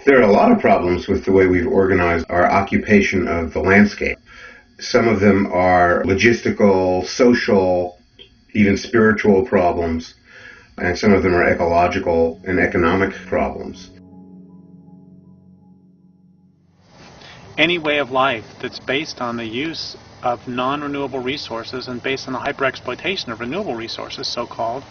There are a lot of problems with the way we've organized our occupation of the landscape. Some of them are logistical, social, even spiritual problems, and some of them are ecological and economic problems. Any way of life that's based on the use of non-renewable resources and based on the hyper-exploitation of renewable resources, so-called,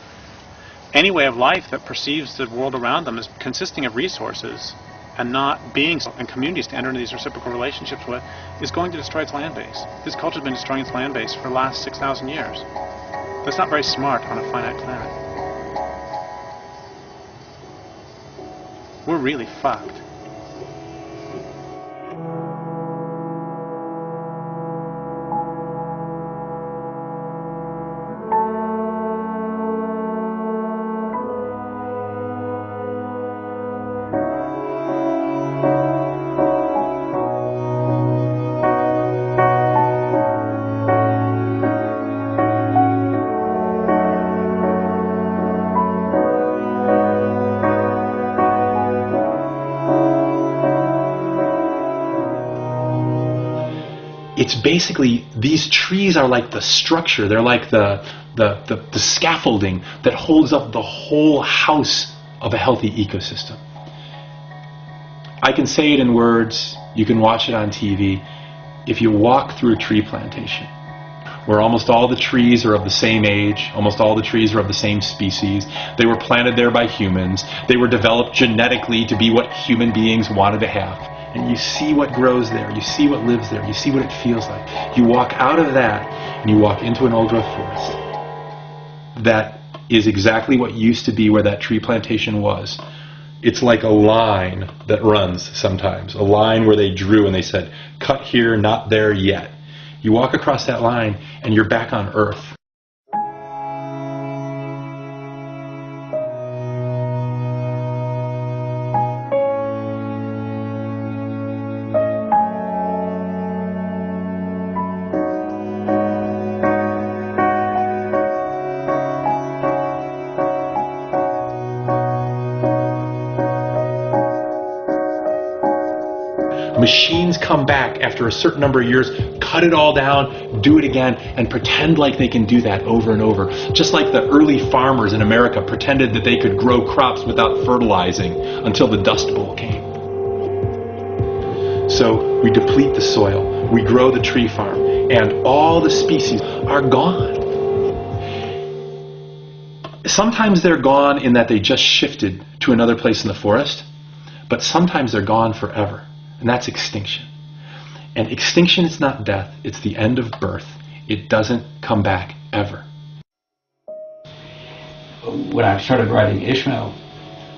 any way of life that perceives the world around them as consisting of resources and not beings and communities to enter into these reciprocal relationships with, is going to destroy its land base. This culture has been destroying its land base for the last 6,000 years. That's not very smart on a finite planet. We're really fucked. It's basically, these trees are like the structure, they're like the scaffolding that holds up the whole house of a healthy ecosystem. I can say it in words, you can watch it on TV. If you walk through a tree plantation, where almost all the trees are of the same age, almost all the trees are of the same species, they were planted there by humans, they were developed genetically to be what human beings wanted to have. And you see what grows there, you see what lives there, you see what it feels like. You walk out of that and you walk into an old-growth forest. That is exactly what used to be where that tree plantation was. It's like a line that runs sometimes, a line where they drew and they said, cut here, not there yet. You walk across that line and you're back on Earth. Machines come back after a certain number of years, cut it all down, do it again, and pretend like they can do that over and over. Just like the early farmers in America pretended that they could grow crops without fertilizing until the Dust Bowl came. So we deplete the soil, we grow the tree farm, and all the species are gone. Sometimes they're gone in that they just shifted to another place in the forest, but sometimes they're gone forever. And that's extinction. And extinction is not death, it's the end of birth. It doesn't come back ever. When I started writing Ishmael,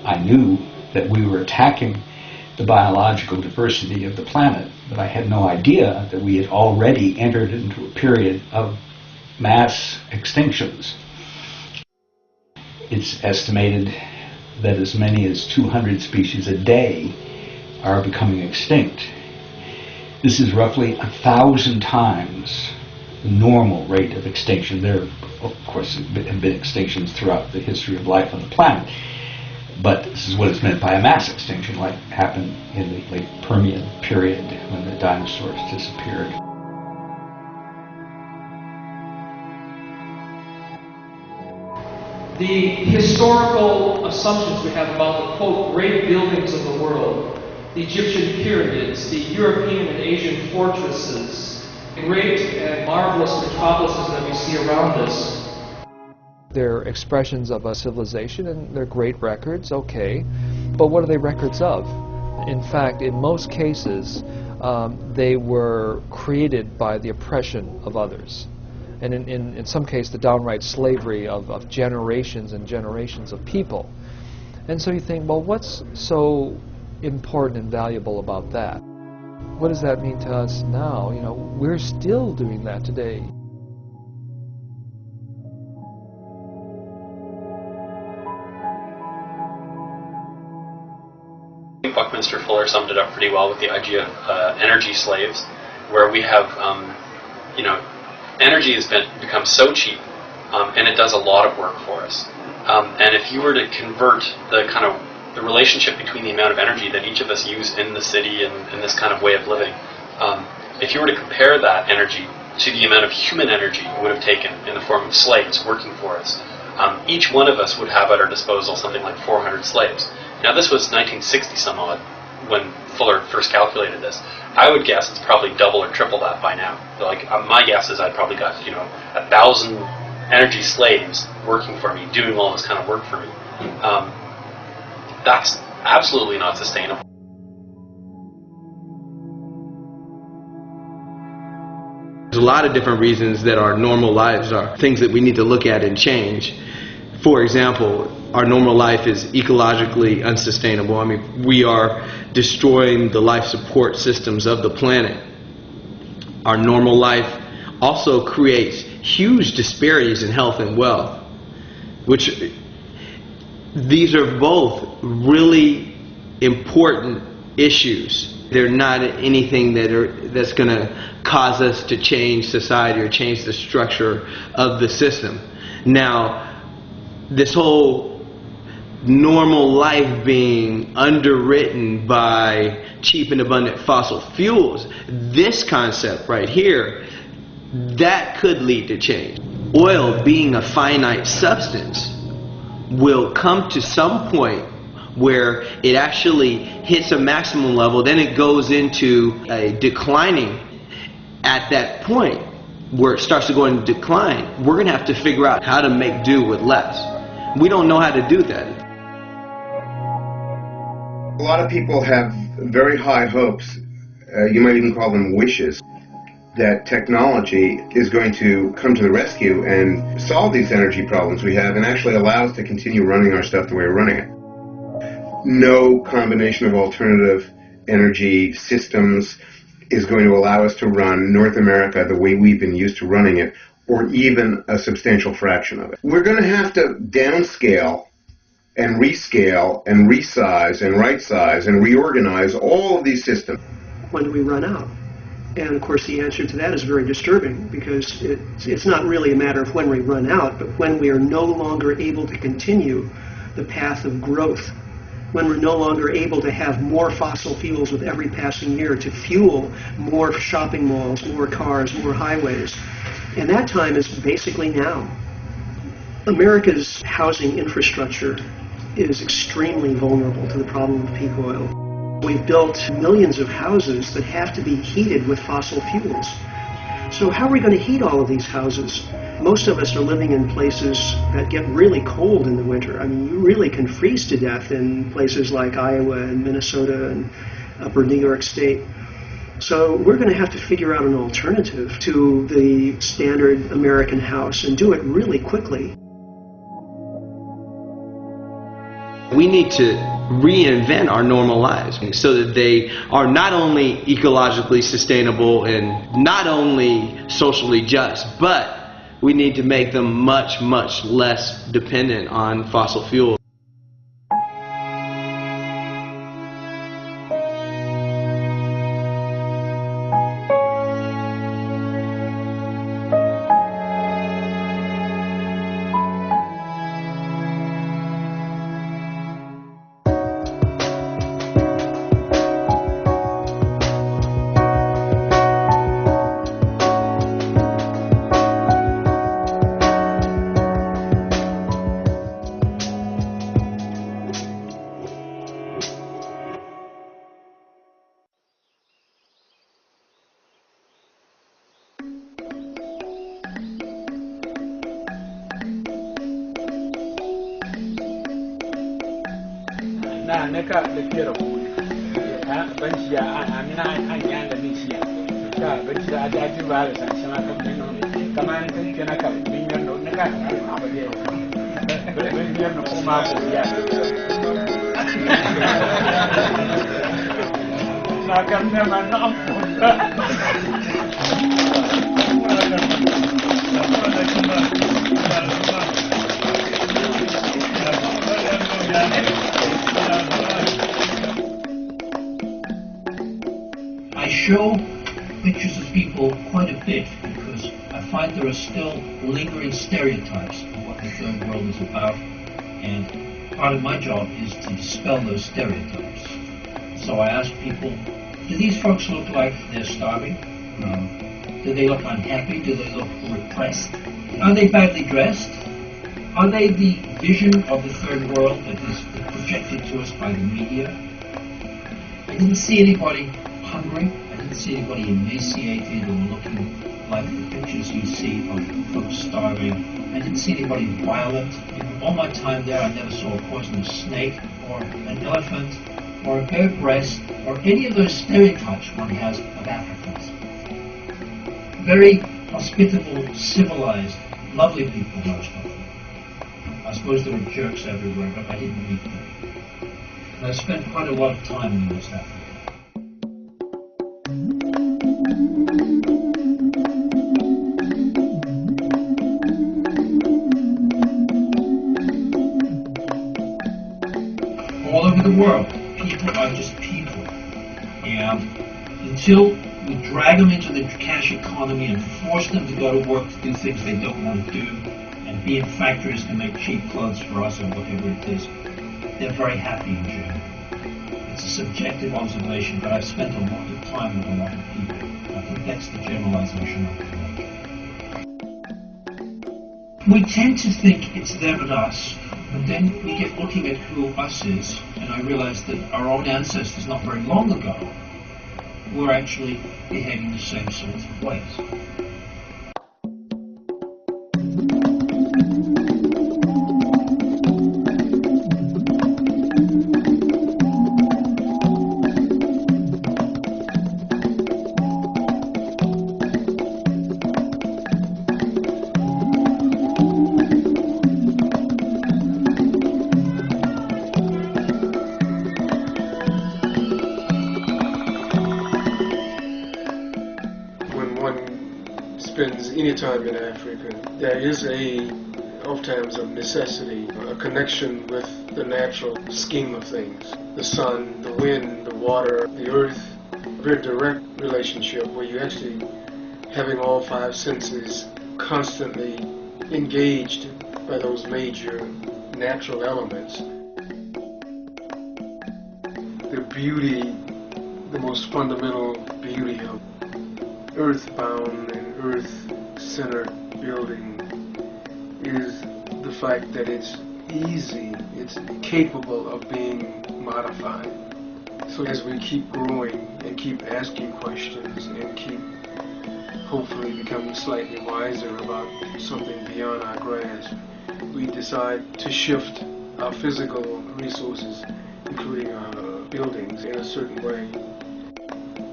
I knew that we were attacking the biological diversity of the planet, but I had no idea that we had already entered into a period of mass extinctions. It's estimated that as many as 200 species a day are becoming extinct. This is roughly 1,000 times the normal rate of extinction. There, of course, have been extinctions throughout the history of life on the planet, but this is what is meant by a mass extinction, like happened in the late Permian period when the dinosaurs disappeared. The historical assumptions we have about the, quote, great buildings of the world, the Egyptian pyramids, the European and Asian fortresses, great and marvelous metropolises that we see around us. They're expressions of a civilization and they're great records, okay, but what are they records of? In fact, in most cases, they were created by the oppression of others. And in some cases, the downright slavery of generations and generations of people. And so you think, well, what's so important and valuable about that? What does that mean to us now? You know, we're still doing that today. Buckminster Fuller summed it up pretty well with the idea of energy slaves, where we have, energy has become so cheap, and it does a lot of work for us. And if you were to convert the kind of the relationship between the amount of energy that each of us use in the city and in this kind of way of living. If you were to compare that energy to the amount of human energy it would have taken in the form of slaves working for us, each one of us would have at our disposal something like 400 slaves. Now this was 1960 some odd when Fuller first calculated this. I would guess it's probably double or triple that by now. Like my guess is I'd probably got 1,000 energy slaves working for me, doing all this kind of work for me. That's absolutely not sustainable. There's a lot of different reasons that our normal lives are things that we need to look at and change. For example, our normal life is ecologically unsustainable. I mean, we are destroying the life support systems of the planet. Our normal life also creates huge disparities in health and wealth, which these are both really important issues. They're not anything that's going to cause us to change society or change the structure of the system. Now, this whole normal life being underwritten by cheap and abundant fossil fuels, this concept right here, that could lead to change. Oil being a finite substance will come to some point where it actually hits a maximum level, then it goes into a declining. At that point where it starts to go in decline, we're going to have to figure out how to make do with less. We don't know how to do that. A lot of people have very high hopes, you might even call them wishes, that technology is going to come to the rescue and solve these energy problems we have and actually allow us to continue running our stuff the way we're running it. No combination of alternative energy systems is going to allow us to run North America the way we've been used to running it, or even a substantial fraction of it. We're going to have to downscale and rescale and resize and right-size and reorganize all of these systems. When do we run out? And of course the answer to that is very disturbing, because it's not really a matter of when we run out, but when we are no longer able to continue the path of growth, when we're no longer able to have more fossil fuels with every passing year to fuel more shopping malls, more cars, more highways. And that time is basically now. America's housing infrastructure is extremely vulnerable to the problem of peak oil. We've built millions of houses that have to be heated with fossil fuels. So how are we going to heat all of these houses? Most of us are living in places that get really cold in the winter. I mean, you really can freeze to death in places like Iowa and Minnesota and upper New York State. So we're going to have to figure out an alternative to the standard American house and do it really quickly. We need to reinvent our normal lives so that they are not only ecologically sustainable and not only socially just, but we need to make them much, much less dependent on fossil fuels. neka da kera ku ban shi amina an yan da ni shi ka ban shi da aji ba da san sama kan no kaman kan kana ka bin yan no neka ma ba de ban yan no kuma ko ya na kan ne man na I show pictures of people quite a bit because I find there are still lingering stereotypes of what the third world is about, and part of my job is to dispel those stereotypes. So I ask people, do these folks look like they're starving? No. Do they look unhappy? Do they look repressed? Are they badly dressed? Are they the vision of the third world that is projected to us by the media? I didn't see anybody hungry. I didn't see anybody emaciated or looking like the pictures you see of folks starving. I didn't see anybody violent. In all my time there, I never saw a poisonous snake or an elephant or a bare breast or any of those stereotypes one has of Africans. Very hospitable, civilized, lovely people, most of them. I suppose there were jerks everywhere, but I didn't meet them. And I spent quite a lot of time in West Africa. All over the world, people are just people. And until we drag them into the cash economy and force them to go to work to do things they don't want to do, and be in factories to make cheap clothes for us or whatever it is, they're very happy in general. It's a subjective observation, but I've spent a lot of time with a lot of people. I think that's the generalization I can make. We tend to think it's them and us, but then we get looking at who us is, and I realize that our own ancestors not very long ago were actually behaving the same sorts of ways. Spends any time in Africa, there is oftentimes of necessity, a connection with the natural scheme of things. The sun, the wind, the water, the earth, a very direct relationship where you're actually having all five senses constantly engaged by those major natural elements. The beauty, the most fundamental beauty of earthbound and earth-centered building is the fact that it's easy, it's capable of being modified. So as we keep growing and keep asking questions and keep hopefully becoming slightly wiser about something beyond our grasp, we decide to shift our physical resources, including our buildings, in a certain way.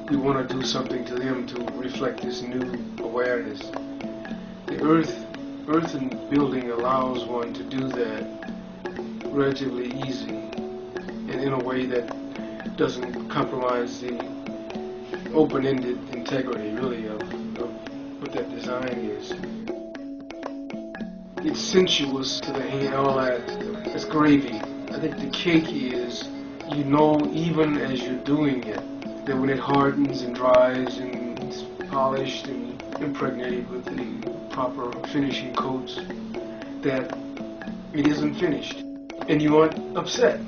We want to do something to them to reflect this new awareness. The earthen building allows one to do that relatively easy and in a way that doesn't compromise the open-ended integrity, really, of what that design is. It's sensuous to the hand, all that. It's gravy. I think the cake is, you know, even as you're doing it, that when it hardens and dries and it's polished and impregnated with the proper finishing coats, that it isn't finished. And you aren't upset.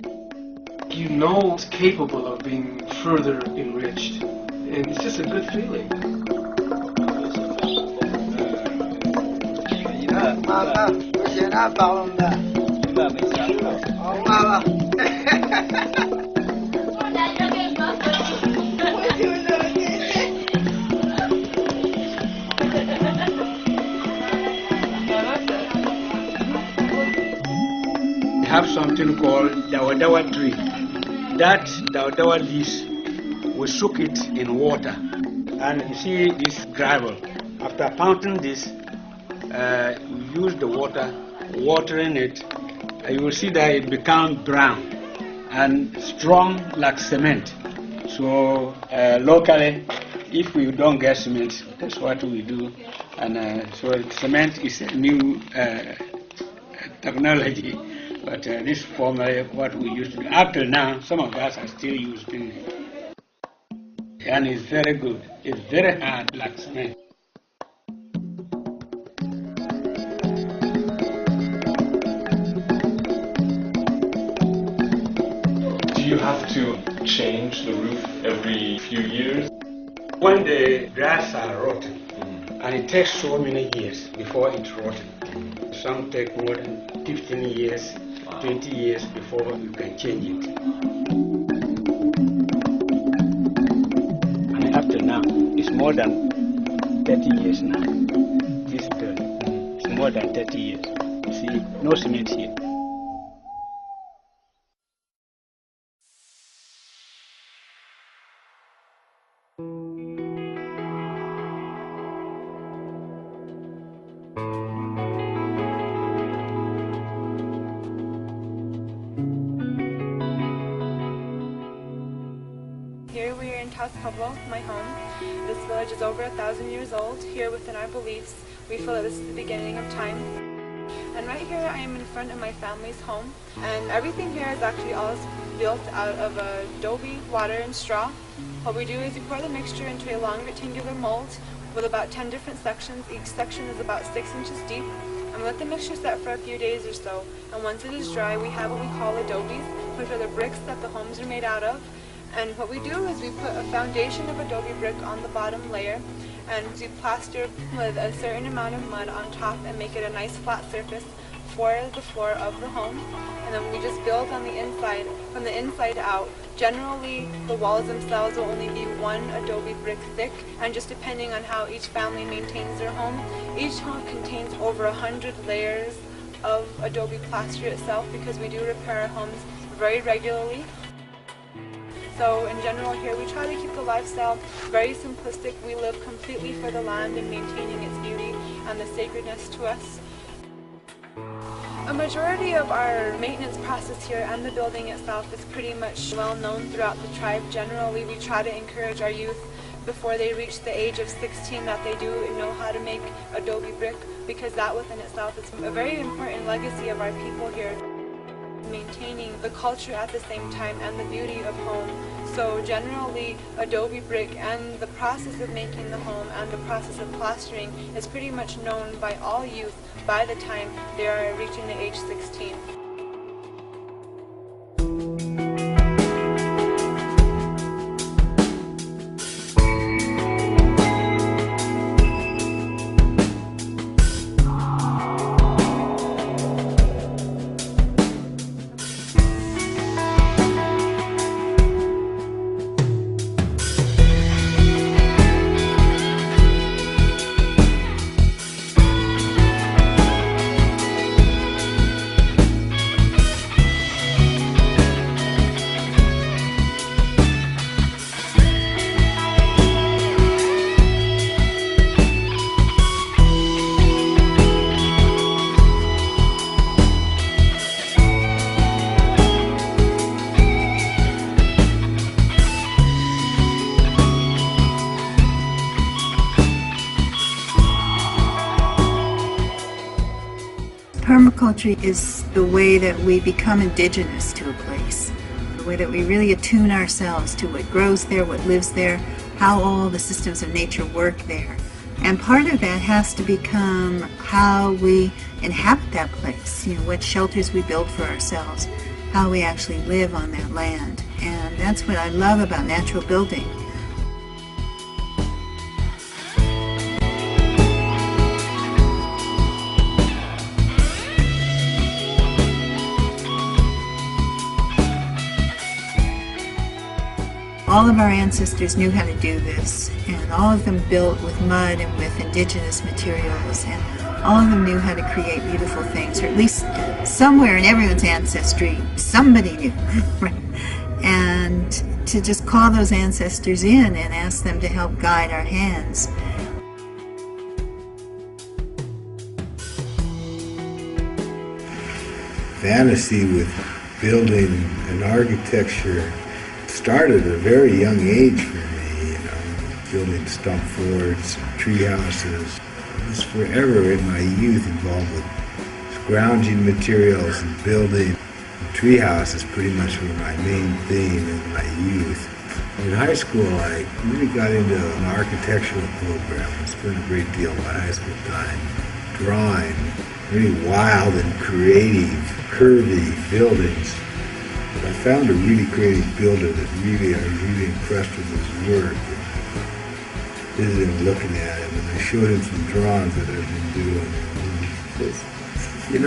You know it's capable of being further enriched. And it's just a good feeling. Have something called dawa tree. That dawa leaves, we soak it in water. And you see this gravel. After pounding this, we use the water, watering it. You will see that it becomes brown and strong like cement. So locally, if we don't get cement, that's what we do. And so cement is a new technology. But this is formerly what we used to do. Up till now, some of us are still using it. And it's very good. It's very hard like cement. have to change the roof every few years? When the grass are rotten, and it takes so many years before it's rotten. Some take more than 15 years, 20 years before you can change it. And up to now, it's more than 30 years now. This building, it's more than 30 years. You see, no cement here. Here we are in Pueblo, my home. This village is over 1,000 years old. Here within our beliefs, we feel that this is the beginning of time. And right here I am in front of my family's home. And everything here is actually all built out of adobe, water, and straw. What we do is we pour the mixture into a long rectangular mold with about 10 different sections. Each section is about 6 inches deep. And we let the mixture set for a few days or so. And once it is dry, we have what we call adobes, which are the bricks that the homes are made out of. And what we do is we put a foundation of adobe brick on the bottom layer, and we plaster with a certain amount of mud on top and make it a nice flat surface for the floor of the home. And then we just build on the inside, from the inside out. Generally, the walls themselves will only be 1 adobe brick thick, and just depending on how each family maintains their home, each home contains over 100 layers of adobe plaster itself, because we do repair our homes very regularly. So in general here we try to keep the lifestyle very simplistic. We live completely for the land and maintaining its beauty and the sacredness to us. A majority of our maintenance process here and the building itself is pretty much well known throughout the tribe. Generally we try to encourage our youth before they reach the age of 16 that they do know how to make adobe brick, because that within itself is a very important legacy of our people here. Maintaining the culture at the same time and the beauty of home. So generally adobe brick and the process of making the home and the process of plastering is pretty much known by all youth by the time they are reaching the age 16. Permaculture is the way that we become indigenous to a place, the way that we really attune ourselves to what grows there, what lives there, how all the systems of nature work there. And part of that has to become how we inhabit that place, what shelters we build for ourselves, how we actually live on that land. And that's what I love about natural building. All of our ancestors knew how to do this, and all of them built with mud and with indigenous materials, and all of them knew how to create beautiful things, or at least somewhere in everyone's ancestry, somebody knew. And to just call those ancestors in and ask them to help guide our hands. Fantasy with building and architecture started at a very young age for me, building stump forts, tree houses. I was forever in my youth involved with scrounging materials and building. Tree houses pretty much were my main theme in my youth. In high school, I really got into an architectural program. I spent a great deal of my high school time drawing really wild and creative, curvy buildings. I found a really creative builder that I was really impressed with his work. Visited him, looking at it, and I showed him some drawings that I've been doing. And he says, you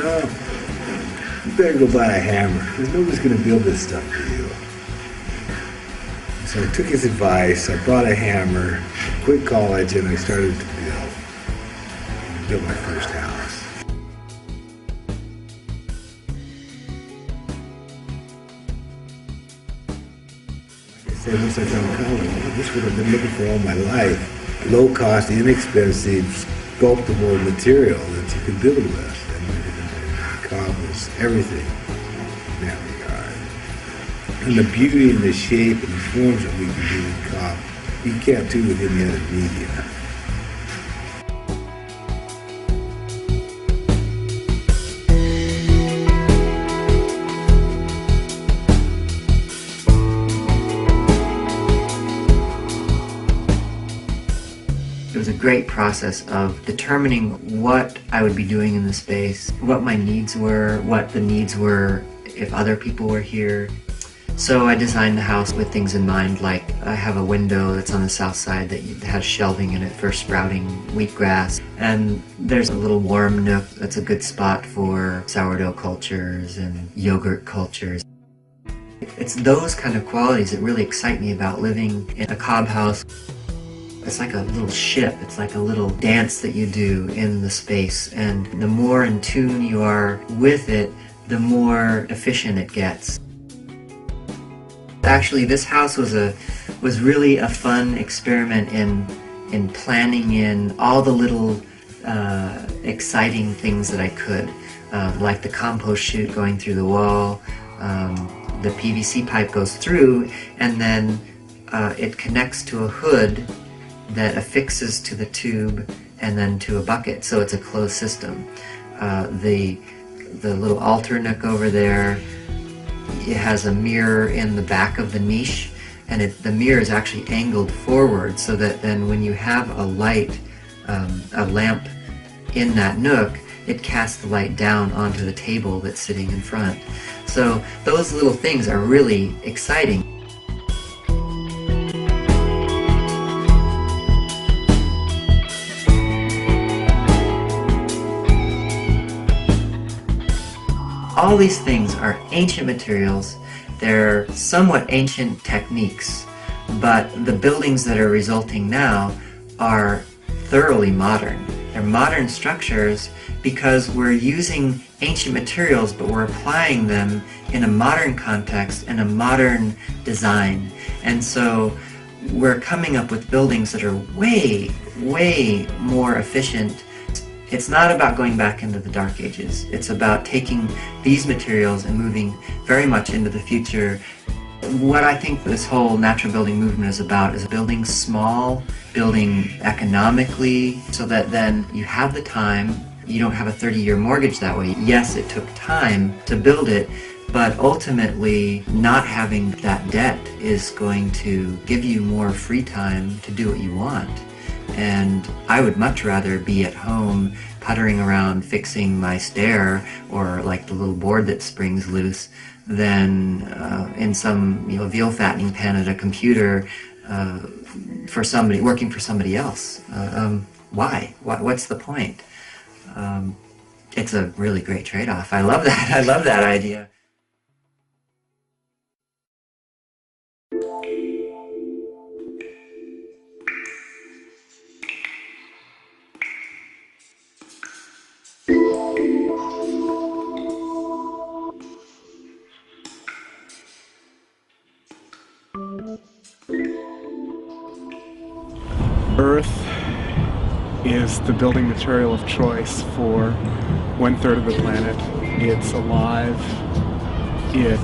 better go buy a hammer, because nobody's going to build this stuff for you. So I took his advice, I bought a hammer, quit college, and I started to build. I built my first house. Like I said, once I found college, this is what I've been looking for all my life. Low-cost, inexpensive, sculptable material that you could build with. And cob was everything in that regard. And the beauty and the shape and the forms that we can do with cob, you can't do with any other media. It was a great process of determining what I would be doing in the space, what my needs were, what the needs were if other people were here. So I designed the house with things in mind, like I have a window that's on the south side that has shelving in it for sprouting wheatgrass. And there's a little warm nook that's a good spot for sourdough cultures and yogurt cultures. It's those kind of qualities that really excite me about living in a cob house. It's like a little ship, it's like a little dance that you do in the space, and the more in tune you are with it, the more efficient it gets. Actually, this house was really a fun experiment in planning in all the little exciting things that I could, like the compost chute going through the wall, the PVC pipe goes through, and then it connects to a hood that affixes to the tube and then to a bucket, so it's a closed system. The little altar nook over there, it has a mirror in the back of the niche, and the mirror is actually angled forward so that then when you have a light, a lamp in that nook, it casts the light down onto the table that's sitting in front. So those little things are really exciting. All these things are ancient materials. They're somewhat ancient techniques, but the buildings that are resulting now are thoroughly modern. They're modern structures because we're using ancient materials, but we're applying them in a modern context and a modern design. And so we're coming up with buildings that are way, way more efficient. It's not about going back into the Dark Ages. It's about taking these materials and moving very much into the future. What I think this whole natural building movement is about is building small, building economically, so that then you have the time. You don't have a 30-year mortgage that way. Yes, it took time to build it, but ultimately not having that debt is going to give you more free time to do what you want. And I would much rather be at home puttering around fixing my stair or like the little board that springs loose than in some veal fattening pen at a computer for somebody working for somebody else. Why? What's the point? It's a really great trade-off. I love that. I love that idea. Earth is the building material of choice for 1/3 of the planet. It's alive, it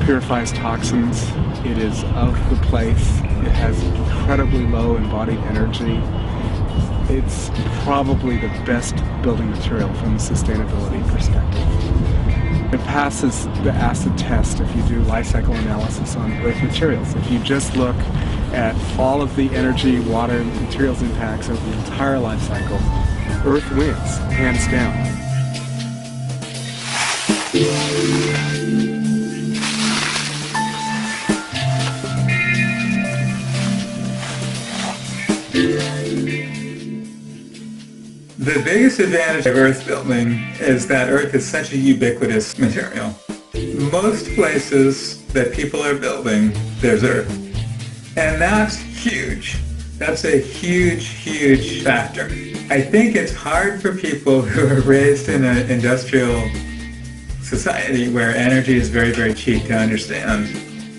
purifies toxins, it is of the place, it has incredibly low embodied energy. It's probably the best building material from a sustainability perspective. It passes the acid test if you do life cycle analysis on Earth materials. If you just look at all of the energy, water, and materials impacts of the entire life cycle, Earth wins, hands down. The biggest advantage of earth building is that earth is such a ubiquitous material. Most places that people are building, there's earth. And that's huge. That's a huge, huge factor. I think it's hard for people who are raised in an industrial society where energy is very, very cheap to understand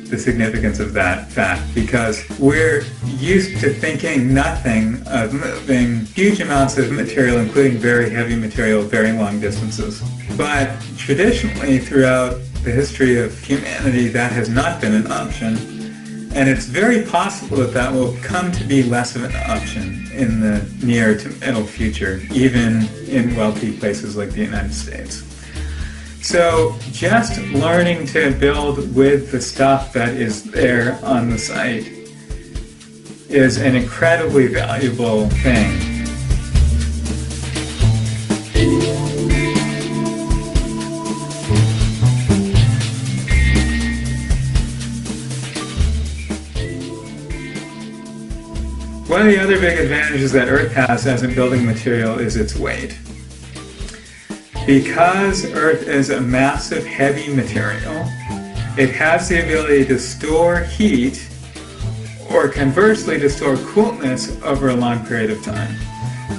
the significance of that fact, because we're used to thinking nothing of moving huge amounts of material, including very heavy material, very long distances. But traditionally, throughout the history of humanity, that has not been an option. And it's very possible that that will come to be less of an option in the near to middle future, even in wealthy places like the United States. So just learning to build with the stuff that is there on the site is an incredibly valuable thing. One of the other big advantages that Earth has as a building material is its weight. Because Earth is a massive, heavy material, it has the ability to store heat, or conversely to store coolness over a long period of time.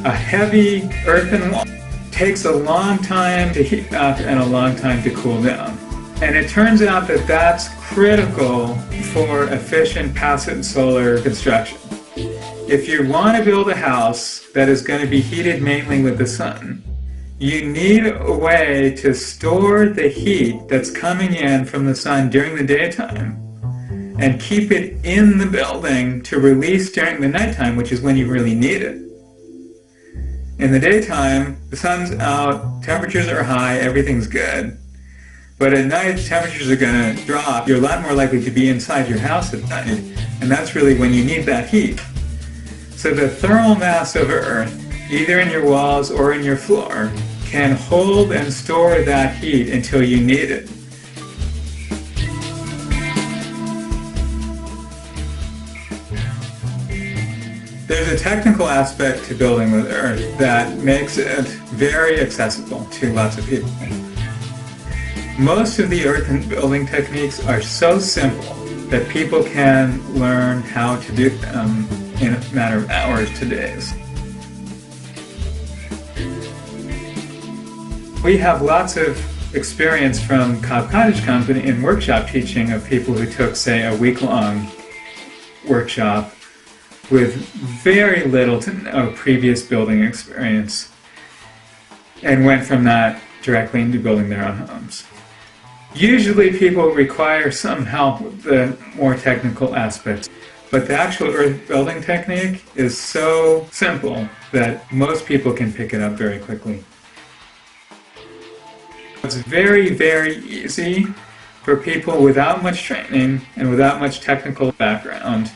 A heavy earthen wall takes a long time to heat up and a long time to cool down. And it turns out that that's critical for efficient passive solar construction. If you want to build a house that is going to be heated mainly with the sun, you need a way to store the heat that's coming in from the sun during the daytime and keep it in the building to release during the nighttime, which is when you really need it. In the daytime, the sun's out, temperatures are high, everything's good. But at night, temperatures are going to drop. You're a lot more likely to be inside your house at night, and that's really when you need that heat. So the thermal mass of Earth, either in your walls or in your floor, can hold and store that heat until you need it. There's a technical aspect to building with Earth that makes it very accessible to lots of people. Most of the earthen building techniques are so simple that people can learn how to do them in a matter of hours to days. We have lots of experience from Cobb Cottage Company in workshop teaching of people who took, say, a week-long workshop with very little to no previous building experience and went from that directly into building their own homes. Usually people require some help with the more technical aspects, but the actual earth building technique is so simple that most people can pick it up very quickly. It's very, very easy for people without much training and without much technical background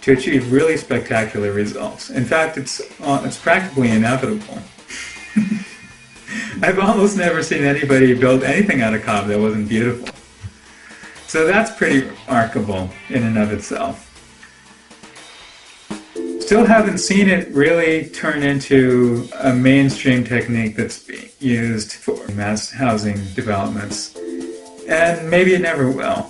to achieve really spectacular results. In fact, it's practically inevitable. I've almost never seen anybody build anything out of Cobb that wasn't beautiful. So that's pretty remarkable in and of itself. Still haven't seen it really turn into a mainstream technique that's being used for mass housing developments. And maybe it never will.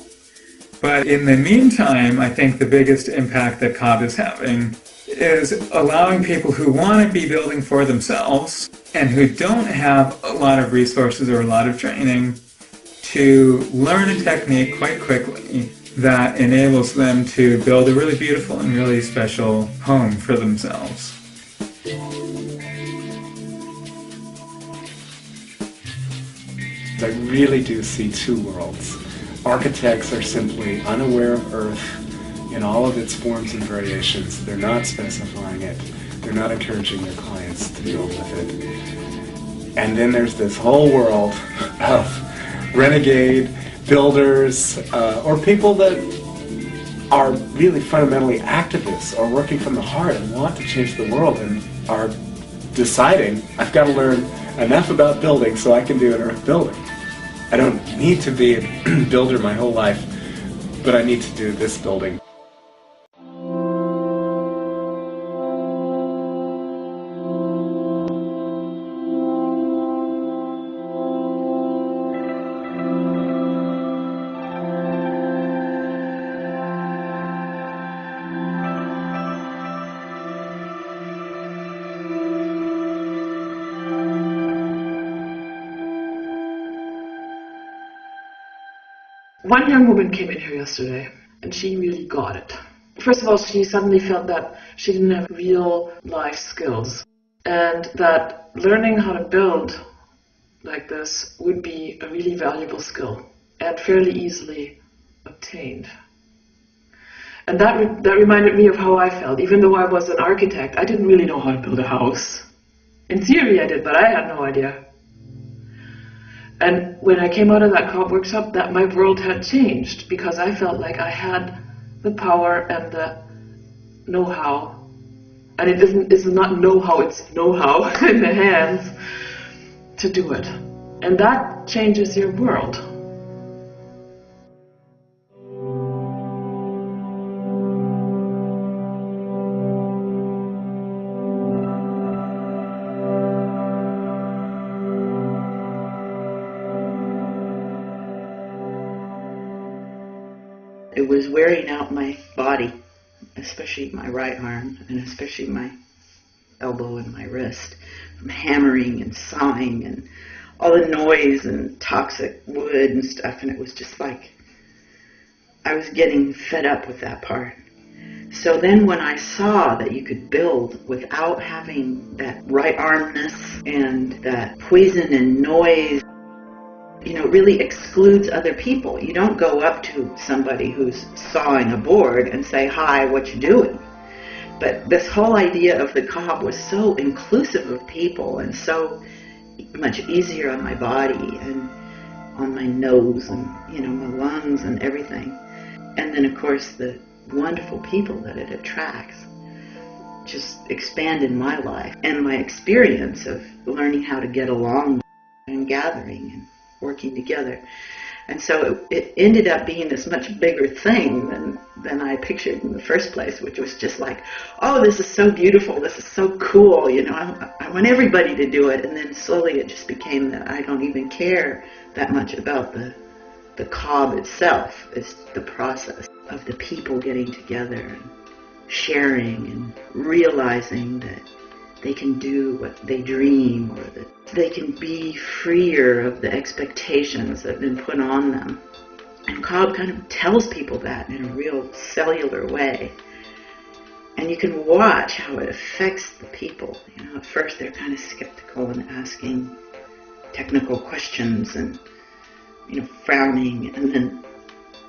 But in the meantime, I think the biggest impact that Cobb is having is allowing people who want to be building for themselves and who don't have a lot of resources or a lot of training to learn a technique quite quickly that enables them to build a really beautiful and really special home for themselves. I really do see two worlds. Architects are simply unaware of Earth in all of its forms and variations. They're not specifying it. They're not encouraging their clients to build with it. And then there's this whole world of renegade builders or people that are really fundamentally activists or working from the heart and want to change the world and are deciding, I've got to learn enough about building so I can do an earth building. I don't need to be a builder my whole life, but I need to do this building. One young woman came in here yesterday, and she really got it. First of all, she suddenly felt that she didn't have real life skills, and that learning how to build like this would be a really valuable skill and fairly easily obtained. And that reminded me of how I felt. Even though I was an architect, I didn't really know how to build a house. In theory I did, but I had no idea. And when I came out of that cob workshop, that my world had changed, because I felt like I had the power and the know-how. And it's not know-how, it's know-how in the hands to do it. And that changes your world. It was wearing out my body, especially my right arm, and especially my elbow and my wrist, from hammering and sawing and all the noise and toxic wood and stuff, and it was just like I was getting fed up with that part. So then when I saw that you could build without having that right armness and that poison and noise, really excludes other people. You don't go up to somebody who's sawing a board and say, "Hi, what you doing?" But this whole idea of the cob was so inclusive of people and so much easier on my body and on my nose and, my lungs and everything. And then, of course, the wonderful people that it attracts just expanded my life and my experience of learning how to get along and gathering and working together. And so it ended up being this much bigger thing than I pictured in the first place, which was just like, oh, this is so beautiful, this is so cool, I want everybody to do it. And then slowly it just became that I don't even care that much about the cob itself. It's the process of the people getting together and sharing and realizing that they can do what they dream, or that they can be freer of the expectations that have been put on them. And cob kind of tells people that in a real cellular way. And you can watch how it affects the people. At first they're kind of skeptical and asking technical questions and, frowning. And then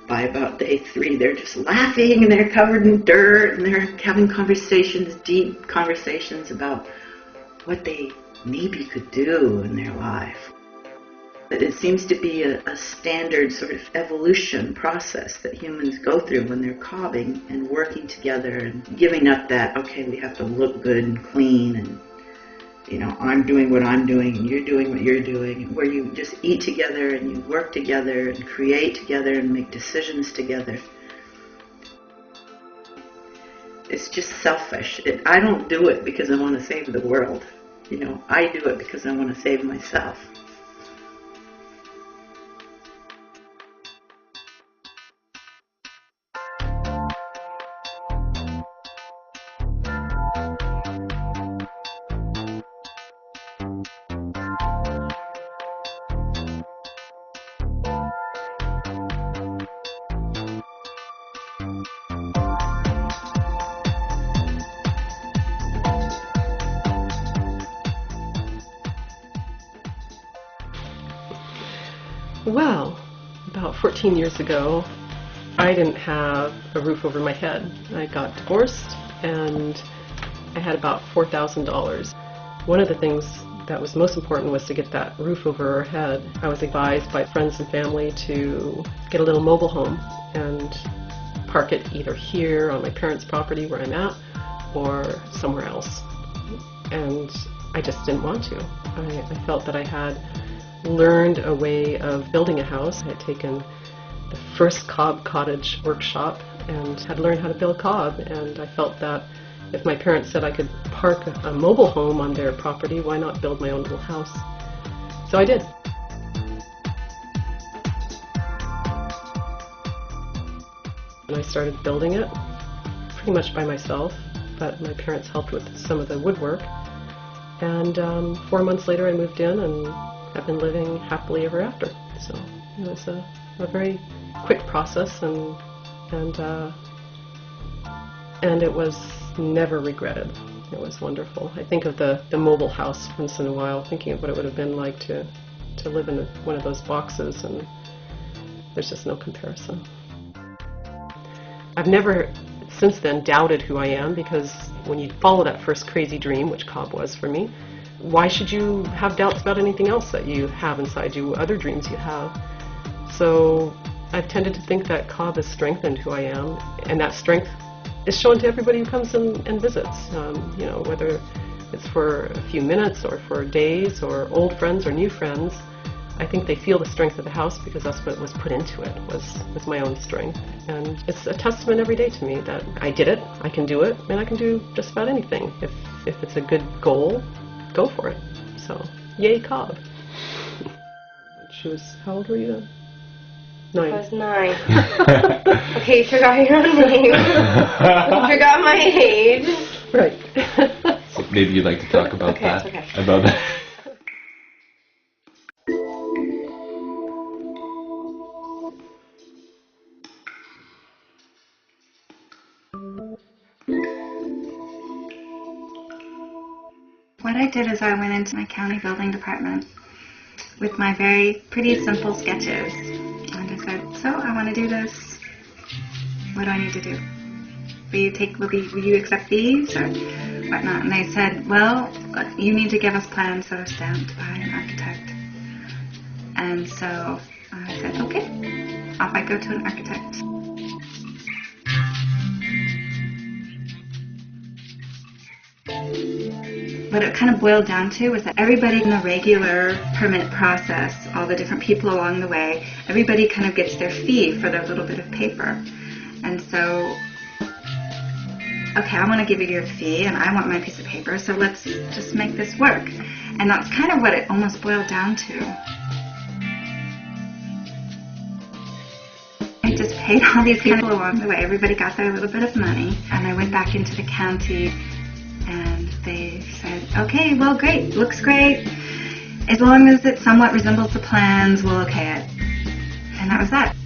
by about day 3, they're just laughing and they're covered in dirt and they're having conversations, deep conversations about what they maybe could do in their life. But it seems to be a standard sort of evolution process that humans go through when they're cobbing and working together and giving up that, okay, we have to look good and clean and, I'm doing what I'm doing and you're doing what you're doing, where you just eat together and you work together and create together and make decisions together. It's just selfish. I don't do it because I want to save the world. I do it because I want to save myself. Well, about 14 years ago, I didn't have a roof over my head. I got divorced and I had about $4,000. One of the things that was most important was to get that roof over our head. I was advised by friends and family to get a little mobile home and park it either here on my parents' property where I'm at or somewhere else. And I just didn't want to. I felt that I had learned a way of building a house. I had taken the first cob cottage workshop and had learned how to build cob, and I felt that if my parents said I could park a mobile home on their property, why not build my own little house? So I did. And I started building it pretty much by myself, but my parents helped with some of the woodwork. And 4 months later I moved in and I've been living happily ever after. So it was a a very quick process, and it was never regretted. It was wonderful. I think of the mobile house once in a while, thinking of what it would have been like to live in one of those boxes, and there's just no comparison. I've never since then doubted who I am, because when you follow that first crazy dream, which Cobb was for me, why should you have doubts about anything else that you have inside you, other dreams you have? So I've tended to think that Cobb has strengthened who I am, and that strength is shown to everybody who comes and visits, whether it's for a few minutes or for days, or old friends or new friends. I think they feel the strength of the house because that's what was put into it, was my own strength. And it's a testament every day to me that I did it, I can do it, and I can do just about anything. If it's a good goal, go for it. So, yay Cobb. She was, how old were you then? 9. I was 9. Okay, you forgot your own name. You forgot my age. Right. So maybe you'd like to talk about that. Okay. About that. What I did is I went into my county building department with my very pretty simple sketches. And I said, so I want to do this. What do I need to do? Will you accept these or whatnot? And they said, well, you need to give us plans that are stamped by an architect. And so I said, okay, off I go to an architect. What it kind of boiled down to was that everybody in the regular permit process, all the different people along the way, everybody kind of gets their fee for their little bit of paper. And so, okay, I want to give you your fee and I want my piece of paper, so let's just make this work. And that's kind of what it almost boiled down to. I just paid all these people along the way. Everybody got their little bit of money, and I went back into the county. And they said, okay, well, great, looks great. As long as it somewhat resembles the plans, we'll okay it. And that was that.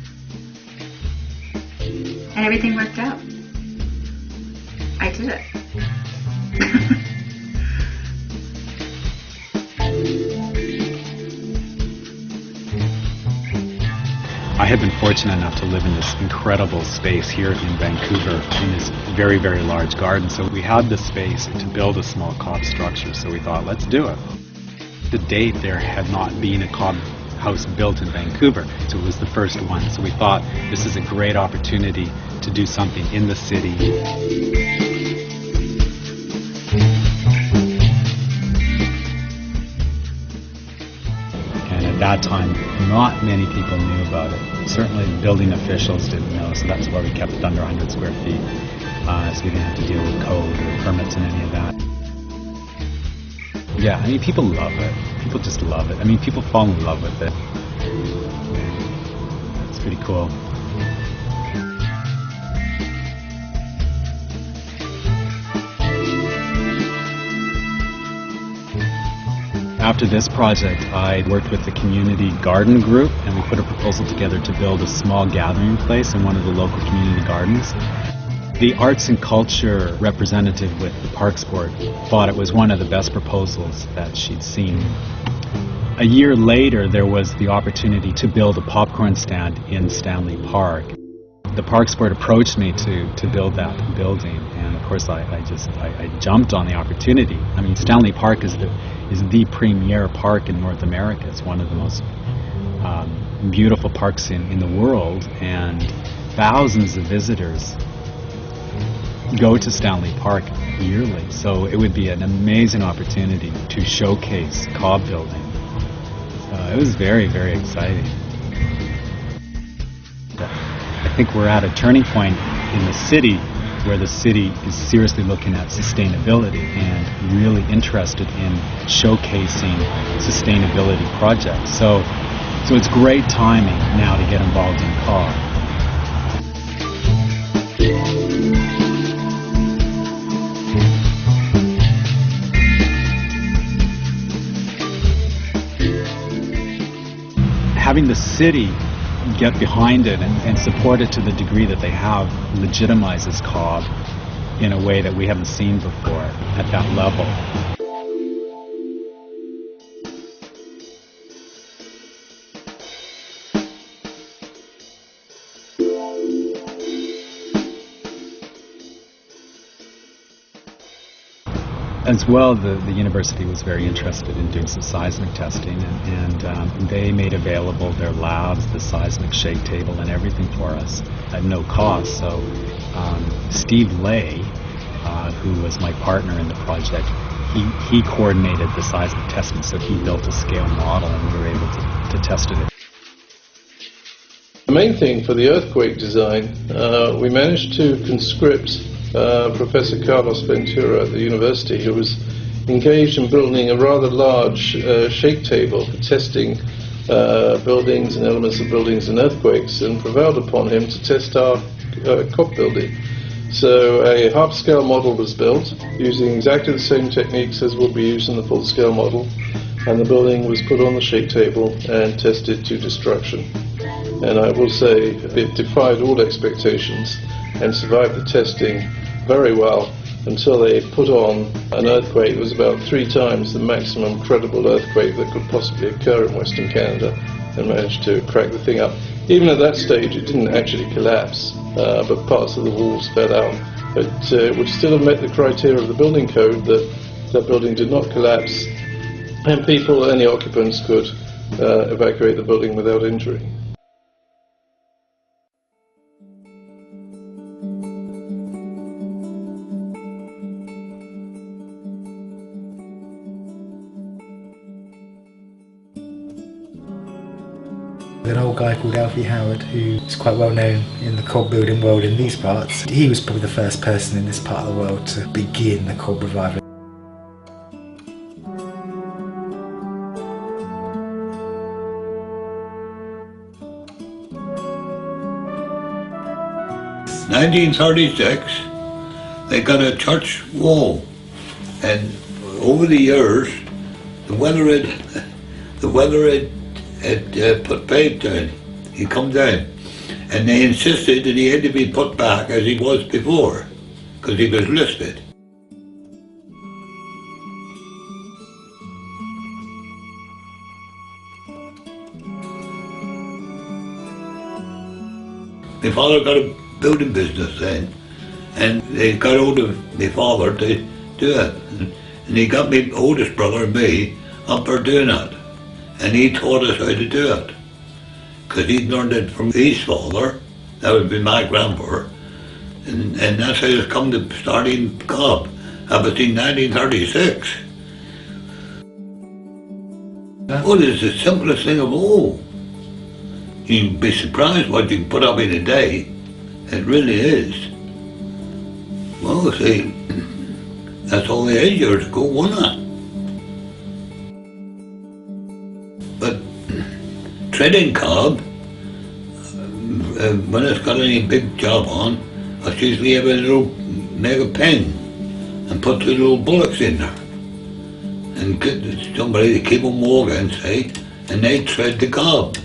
And everything worked out. I did it. I have been fortunate enough to live in this incredible space here in Vancouver, in this very, very large garden. So we had the space to build a small cob structure, so we thought, let's do it. To date, there had not been a cob house built in Vancouver, so it was the first one. So we thought this is a great opportunity to do something in the city. And at that time, not many people knew about it. Certainly building officials didn't know, so that's why we kept it under 100 square feet. So we didn't have to deal with code or permits and any of that. Yeah, I mean, people love it. People just love it. I mean, people fall in love with it. It's pretty cool. After this project, I worked with the community garden group, and we put a proposal together to build a small gathering place in one of the local community gardens. The arts and culture representative with the Parks Board thought it was one of the best proposals that she'd seen. A year later, there was the opportunity to build a popcorn stand in Stanley Park. The Parks Board approached me to build that building, and of course I jumped on the opportunity. I mean, Stanley Park is the premier park in North America. It's one of the most beautiful parks in the world, and thousands of visitors go to Stanley Park yearly. So it would be an amazing opportunity to showcase cob building. It was very, very exciting. I think we're at a turning point in the city where the city is seriously looking at sustainability and really interested in showcasing sustainability projects. So it's great timing now to get involved in cob. Having the city get behind it and support it to the degree that they have legitimizes Cobb in a way that we haven't seen before at that level. As well, the university was very interested in doing some seismic testing, and they made available their labs, the seismic shake table, and everything for us at no cost. So Steve Lay, who was my partner in the project, he coordinated the seismic testing, so he built a scale model, and we were able to test it. The main thing for the earthquake design, we managed to conscript Professor Carlos Ventura at the university, who was engaged in building a rather large shake table for testing buildings and elements of buildings and earthquakes, and prevailed upon him to test our Cobb building. So a half-scale model was built using exactly the same techniques as would be used in the full-scale model, and the building was put on the shake table and tested to destruction. And I will say it defied all expectations and survived the testing very well until they put on an earthquake that was about 3 times the maximum credible earthquake that could possibly occur in Western Canada, and managed to crack the thing up. Even at that stage it didn't actually collapse, but parts of the walls fell out. But it would still have met the criteria of the building code that that building did not collapse, and people, any occupants, could evacuate the building without injury. An old guy called Alfie Howard, who is quite well known in the Cobb building world in these parts. He was probably the first person in this part of the world to begin the Cobb revival. In 1936, they got a church wall, and over the years, the weather had put pipe down. He come down, and they insisted that he had to be put back as he was before, because he was listed. My father got a building business then, and they got hold of my father to do it. And he got my oldest brother and me up there doing it. And he taught us how to do it. Because he'd learned it from his father, that would be my grandpa, and that's how it's come to starting Cobb. That was in 1936. Well, it's the simplest thing of all. You'd be surprised what you can put up in a day. It really is. Well, see, that's only 8 years ago, wasn't it? But treading Cobb, when it's got any big job on, I usually have make a pen and put 2 little bullets in there and get somebody to keep them walking, say, and they tread the Cobb.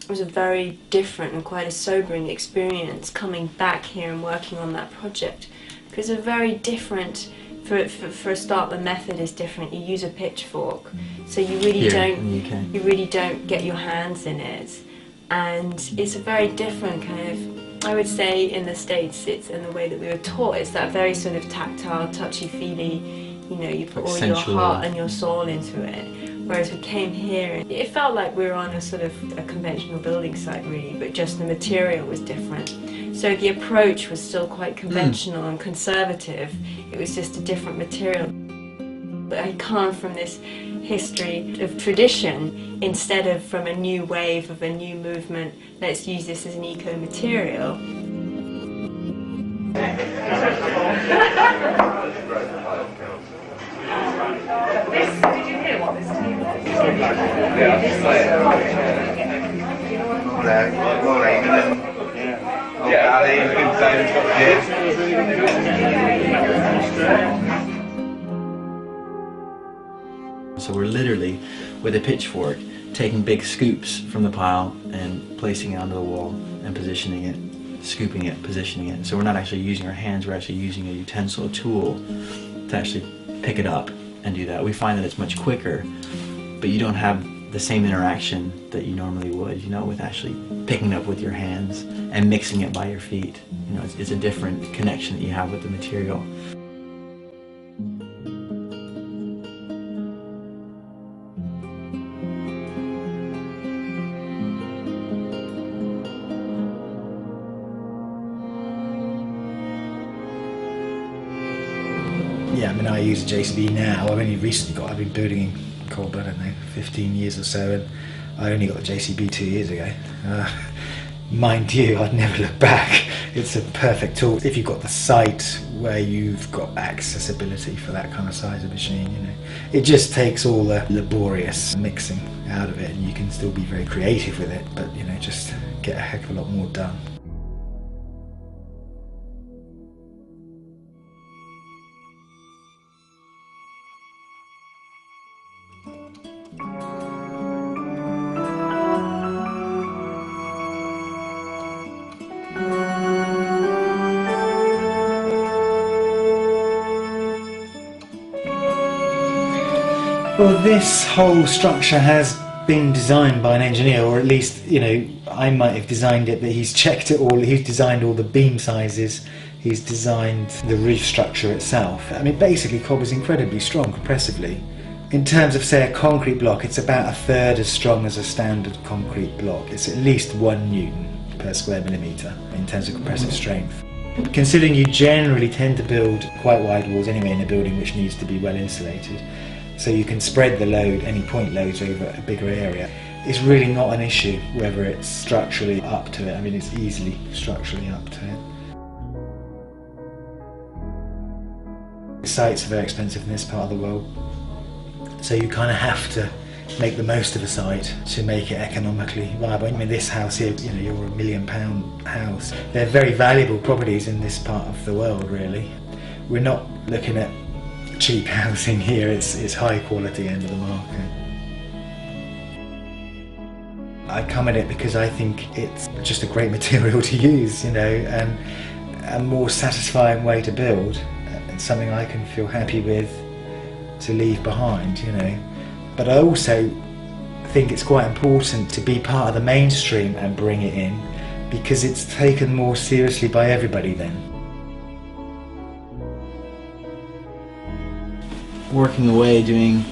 It was a very different and quite a sobering experience coming back here and working on that project, because it's very different. For a start, the method is different. You use a pitchfork, so you really don't get your hands in it, and it's a very different kind of. I would say in the States, it's in the way that we were taught. It's that very sort of tactile, touchy-feely. You know, you put all your heart and your soul into it. Whereas we came here, and it felt like we were on a sort of a conventional building site really, but just the material was different. So the approach was still quite conventional and conservative. It was just a different material. But I come from this history of tradition instead of from a new wave of a new movement. Let's use this as an eco-material. Did you hear what this table is? So we're literally, with a pitchfork, taking big scoops from the pile and placing it onto the wall and positioning it, scooping it, positioning it. So we're not actually using our hands, we're actually using a utensil, a tool, to actually pick it up and do that. We find that it's much quicker, but you don't have the same interaction that you normally would, you know, with actually picking it up with your hands and mixing it by your feet. You know, it's a different connection that you have with the material. Yeah, I mean, I use a JCB now. I've only recently got, I've been building in cold, I don't know, 15 years or so, and I only got the JCB 2 years ago. Mind you, I'd never look back. It's a perfect tool. If you've got the site where you've got accessibility for that kind of size of machine, you know, it just takes all the laborious mixing out of it, and you can still be very creative with it, but, you know, just get a heck of a lot more done. Well, this whole structure has been designed by an engineer, or at least, you know, I might have designed it, but he's checked it all, he's designed all the beam sizes, he's designed the roof structure itself. I mean, basically cob is incredibly strong compressively. In terms of, say, a concrete block, it's about a third as strong as a standard concrete block. It's at least 1 Newton per square millimetre in terms of compressive strength. Considering you generally tend to build quite wide walls anyway in a building which needs to be well insulated, so you can spread the load, any point loads, over a bigger area. It's really not an issue whether it's structurally up to it. I mean, it's easily structurally up to it. Sites are very expensive in this part of the world, so you kind of have to make the most of a site to make it economically viable. I mean, this house here, you know, you're £1 million house. They're very valuable properties in this part of the world, really. We're not looking at cheap housing here, it's high quality end of the market. I come at it because I think it's just a great material to use, you know, and a more satisfying way to build, and something I can feel happy with to leave behind, you know. But I also think it's quite important to be part of the mainstream and bring it in, because it's taken more seriously by everybody then. Working away doing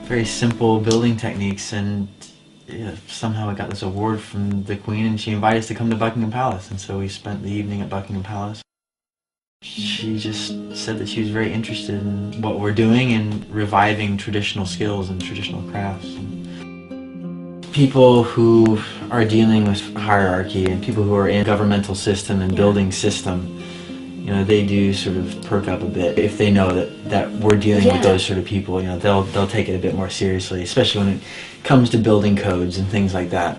very simple building techniques, and somehow I got this award from the Queen, and she invited us to come to Buckingham Palace, and so we spent the evening at Buckingham Palace. She just said that she was very interested in what we're doing and reviving traditional skills and traditional crafts. And people who are dealing with hierarchy and people who are in governmental system and building system, you know, they do sort of perk up a bit if they know that we're dealing with those sort of people. You know, they'll take it a bit more seriously, especially when it comes to building codes and things like that.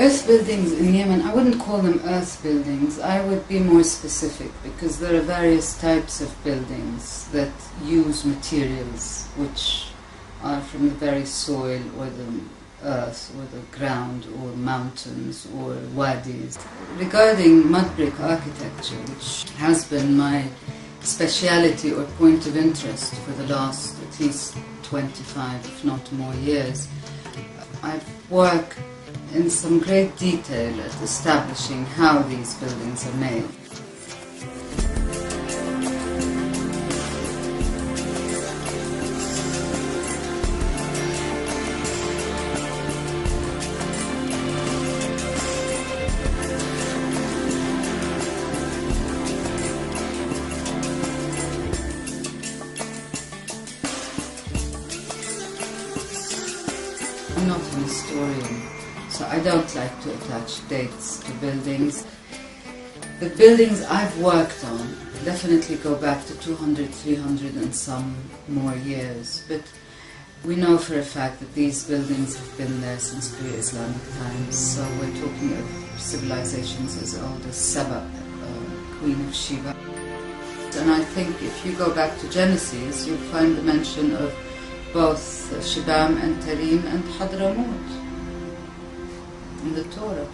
Earth buildings in Yemen, I wouldn't call them earth buildings. I would be more specific, because there are various types of buildings that use materials which are from the very soil or the earth or the ground or mountains or wadis. Regarding mud brick architecture, which has been my speciality or point of interest for the last at least 25, if not more years, I've worked in some great detail at establishing how these buildings are made. I'm not an historian, so I don't like to attach dates to buildings. The buildings I've worked on definitely go back to 200, 300 and some more years, but we know for a fact that these buildings have been there since pre-Islamic times, so we're talking of civilizations as old as Saba, Queen of Sheba. And I think if you go back to Genesis, you'll find the mention of both Shibam and Tarim and Hadramut in the Torah.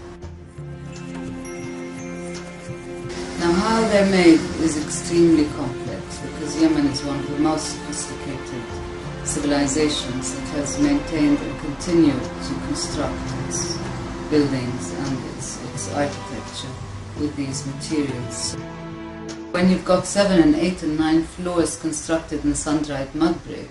Now how they're made is extremely complex because Yemen is one of the most sophisticated civilizations that has maintained and continued to construct its buildings and its architecture with these materials. When you've got 7 and 8 and 9 floors constructed in sun-dried mud brick,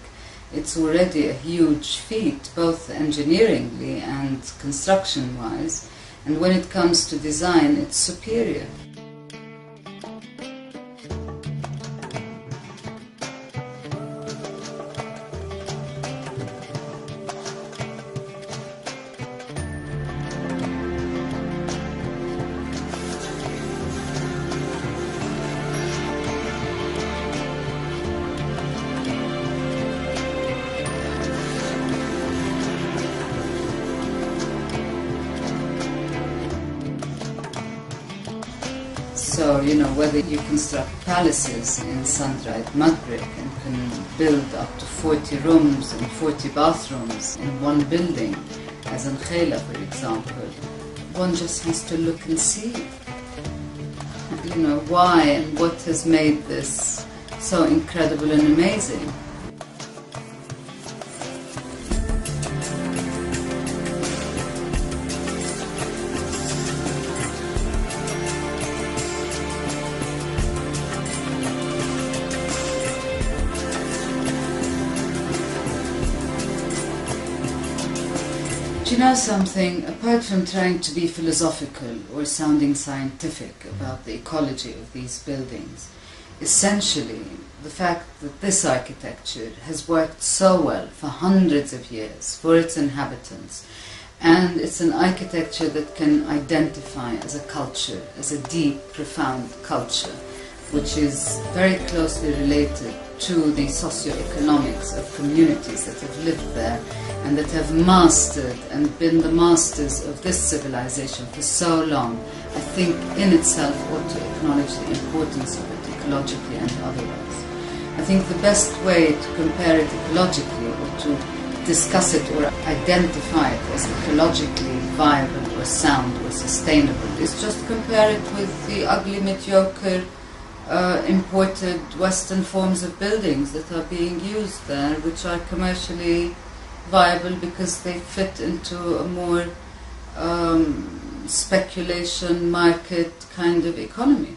it's already a huge feat, both engineeringly and construction-wise, and when it comes to design, it's superior. So, you know, whether you construct palaces in sun-dried mud brick and can build up to 40 rooms and 40 bathrooms in one building, as in Khayla, for example, one just has to look and see, you know, why and what has made this so incredible and amazing. You know something, apart from trying to be philosophical or sounding scientific about the ecology of these buildings, essentially the fact that this architecture has worked so well for hundreds of years for its inhabitants, and it's an architecture that can identify as a culture, as a deep, profound culture, which is very closely related to the socio-economics of communities that have lived there and that have mastered and been the masters of this civilization for so long, I think in itself ought to acknowledge the importance of it ecologically and otherwise. I think the best way to compare it ecologically or to discuss it or identify it as ecologically viable or sound or sustainable is just compare it with the ugly, mediocre, imported Western forms of buildings that are being used there, which are commercially viable because they fit into a more speculation market kind of economy.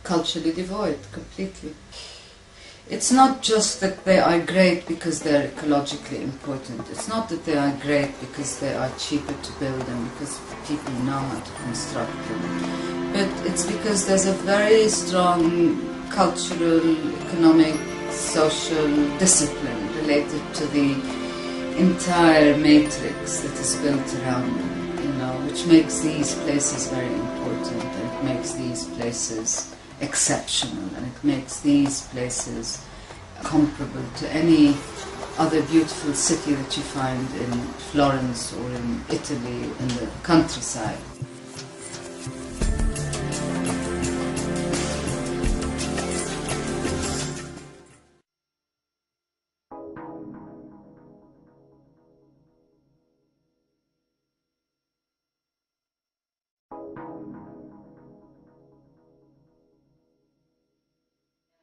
Culturally devoid, completely. It's not just that they are great because they're ecologically important. It's not that they are great because they are cheaper to build and because people know how to construct them. But it's because there's a very strong cultural, economic, social discipline related to the entire matrix that is built around them, you know, which makes these places very important, and it makes these places exceptional, and it makes these places comparable to any other beautiful city that you find in Florence or in Italy in the countryside.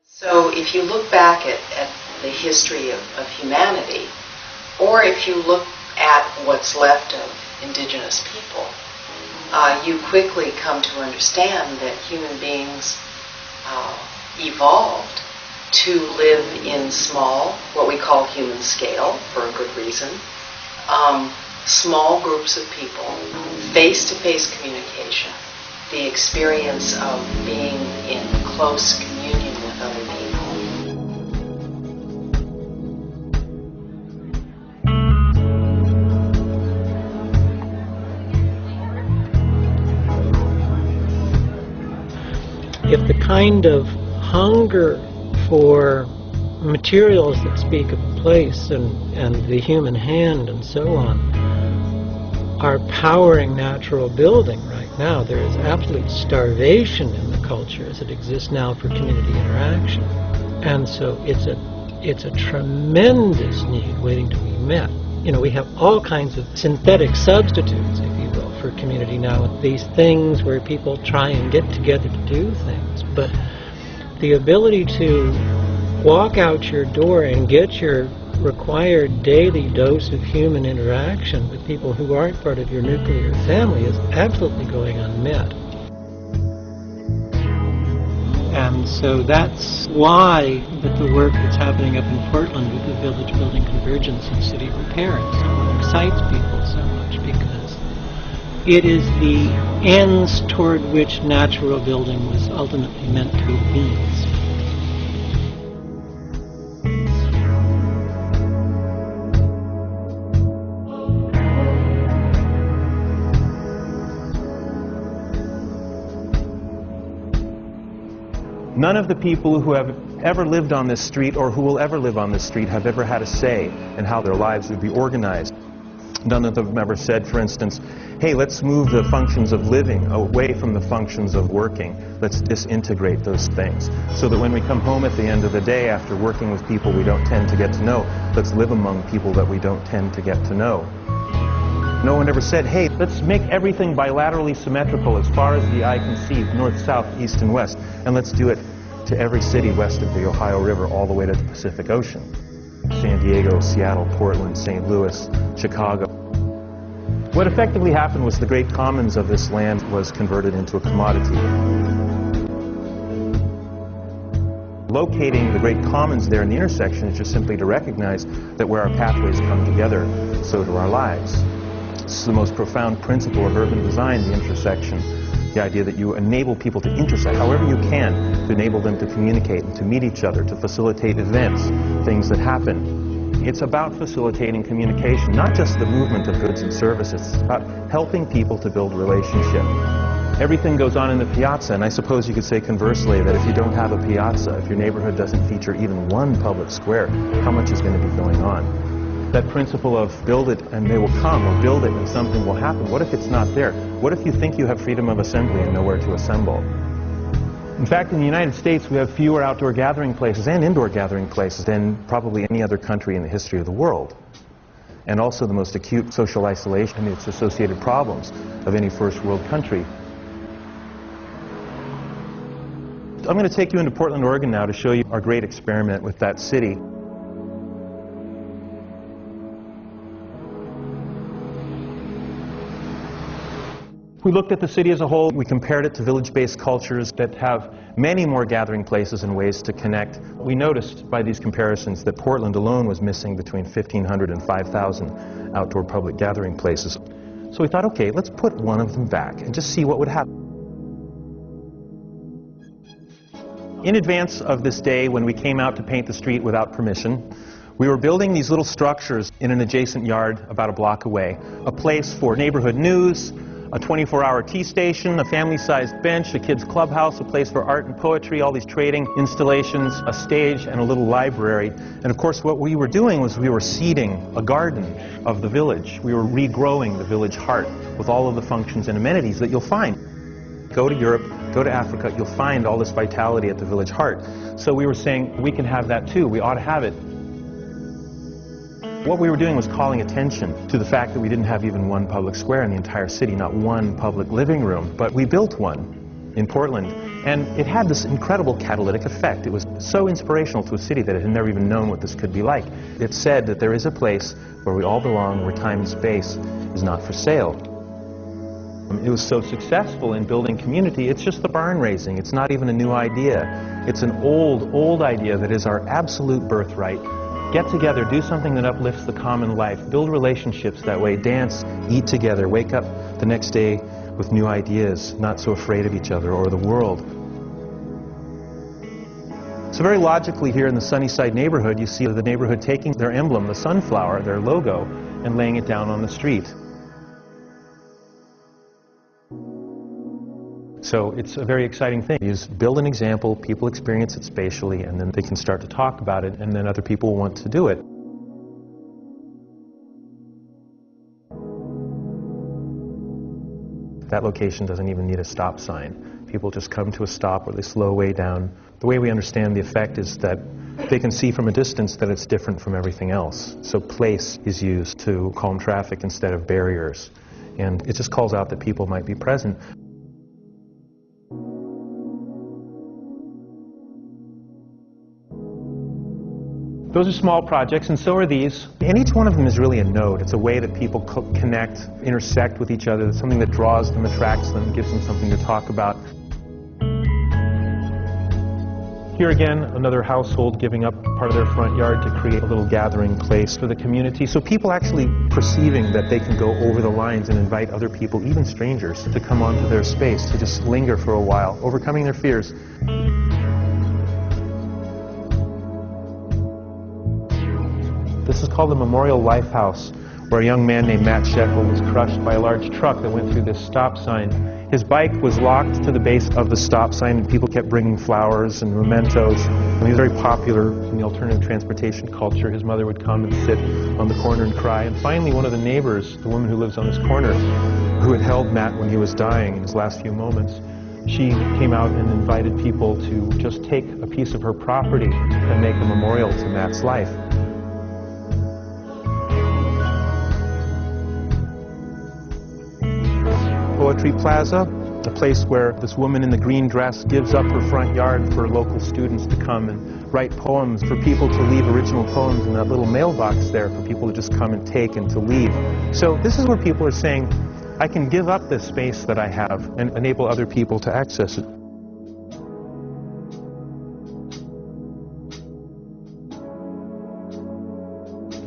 So if you look back at the history of humanity, or if you look at what's left of indigenous people, you quickly come to understand that human beings evolved to live in small, what we call human scale, for a good reason, small groups of people, face-to-face communication, the experience of being in close communion with other people. kind of hunger for materials that speak of place and the human hand and so on are powering natural building right now. There is absolute starvation in the culture as it exists now for community interaction. And so it's a tremendous need waiting to be met. You know, we have all kinds of synthetic substitutes, if you will, for community now, with these things where people try and get together to do things. But the ability to walk out your door and get your required daily dose of human interaction with people who aren't part of your nuclear family is absolutely going unmet. And so that's why that the work that's happening up in Portland with the village building convergence and city repair and so on excites people so much, because it is the ends toward which natural building was ultimately meant to be the means. None of the people who have ever lived on this street or who will ever live on this street have ever had a say in how their lives would be organized. None of them ever said, for instance, hey, let's move the functions of living away from the functions of working. Let's disintegrate those things so that when we come home at the end of the day after working with people we don't tend to get to know, let's live among people that we don't tend to get to know. No one ever said, hey, let's make everything bilaterally symmetrical as far as the eye can see, north, south, east, and west, and let's do it to every city west of the Ohio River all the way to the Pacific Ocean. San Diego, Seattle, Portland, St. Louis, Chicago. What effectively happened was the great commons of this land was converted into a commodity. Locating the great commons there in the intersection is just simply to recognize that where our pathways come together, so do our lives. This is the most profound principle of urban design, the intersection. The idea that you enable people to intersect however you can to enable them to communicate and to meet each other, to facilitate events, things that happen. It's about facilitating communication, not just the movement of goods and services. It's about helping people to build relationship. Everything goes on in the piazza, and I suppose you could say conversely that if you don't have a piazza, if your neighborhood doesn't feature even one public square, how much is going to be going on? That principle of build it and they will come, or build it and something will happen. What if it's not there? What if you think you have freedom of assembly and nowhere to assemble? In fact, in the United States, we have fewer outdoor gathering places and indoor gathering places than probably any other country in the history of the world. And also the most acute social isolation and its associated problems of any first world country. I'm going to take you into Portland, Oregon now to show you our great experiment with that city. We looked at the city as a whole. We compared it to village-based cultures that have many more gathering places and ways to connect. We noticed by these comparisons that Portland alone was missing between 1,500 and 5,000 outdoor public gathering places. So we thought, okay, let's put one of them back and just see what would happen. In advance of this day, when we came out to paint the street without permission, we were building these little structures in an adjacent yard about a block away. A place for neighborhood news, a 24-hour tea station, a family-sized bench, a kids' clubhouse, a place for art and poetry, all these trading installations, a stage, and a little library. And of course, what we were doing was we were seeding a garden of the village. We were regrowing the village heart with all of the functions and amenities that you'll find. Go to Europe, go to Africa, you'll find all this vitality at the village heart. So we were saying, we can have that too. We ought to have it. What we were doing was calling attention to the fact that we didn't have even one public square in the entire city, not one public living room, but we built one in Portland, and it had this incredible catalytic effect. It was so inspirational to a city that it had never even known what this could be like. It said that there is a place where we all belong, where time and space is not for sale. It was so successful in building community, it's just the barn raising. It's not even a new idea. It's an old idea that is our absolute birthright. Get together, do something that uplifts the common life, build relationships that way, dance, eat together, wake up the next day with new ideas, not so afraid of each other or the world. So very logically here in the Sunnyside neighborhood, you see the neighborhood taking their emblem, the sunflower, their logo, and laying it down on the street. So it's a very exciting thing. You just build an example, people experience it spatially, and then they can start to talk about it, and then other people will want to do it. That location doesn't even need a stop sign. People just come to a stop or they slow way down. The way we understand the effect is that they can see from a distance that it's different from everything else. So place is used to calm traffic instead of barriers. And it just calls out that people might be present. Those are small projects, and so are these. And each one of them is really a node. It's a way that people connect, intersect with each other. It's something that draws them, attracts them, gives them something to talk about. Here again, another household giving up part of their front yard to create a little gathering place for the community. So people actually perceiving that they can go over the lines and invite other people, even strangers, to come onto their space, to just linger for a while, overcoming their fears. This is called the Memorial Lifehouse, where a young man named Matt Shekel was crushed by a large truck that went through this stop sign. His bike was locked to the base of the stop sign, and people kept bringing flowers and mementos. And he was very popular in the alternative transportation culture. His mother would come and sit on the corner and cry. And finally, one of the neighbors, the woman who lives on this corner, who had held Matt when he was dying in his last few moments, she came out and invited people to just take a piece of her property and make a memorial to Matt's life. Poetry Plaza, a place where this woman in the green dress gives up her front yard for local students to come and write poems, for people to leave original poems in that little mailbox there for people to just come and take and to leave. So this is where people are saying, I can give up this space that I have and enable other people to access it.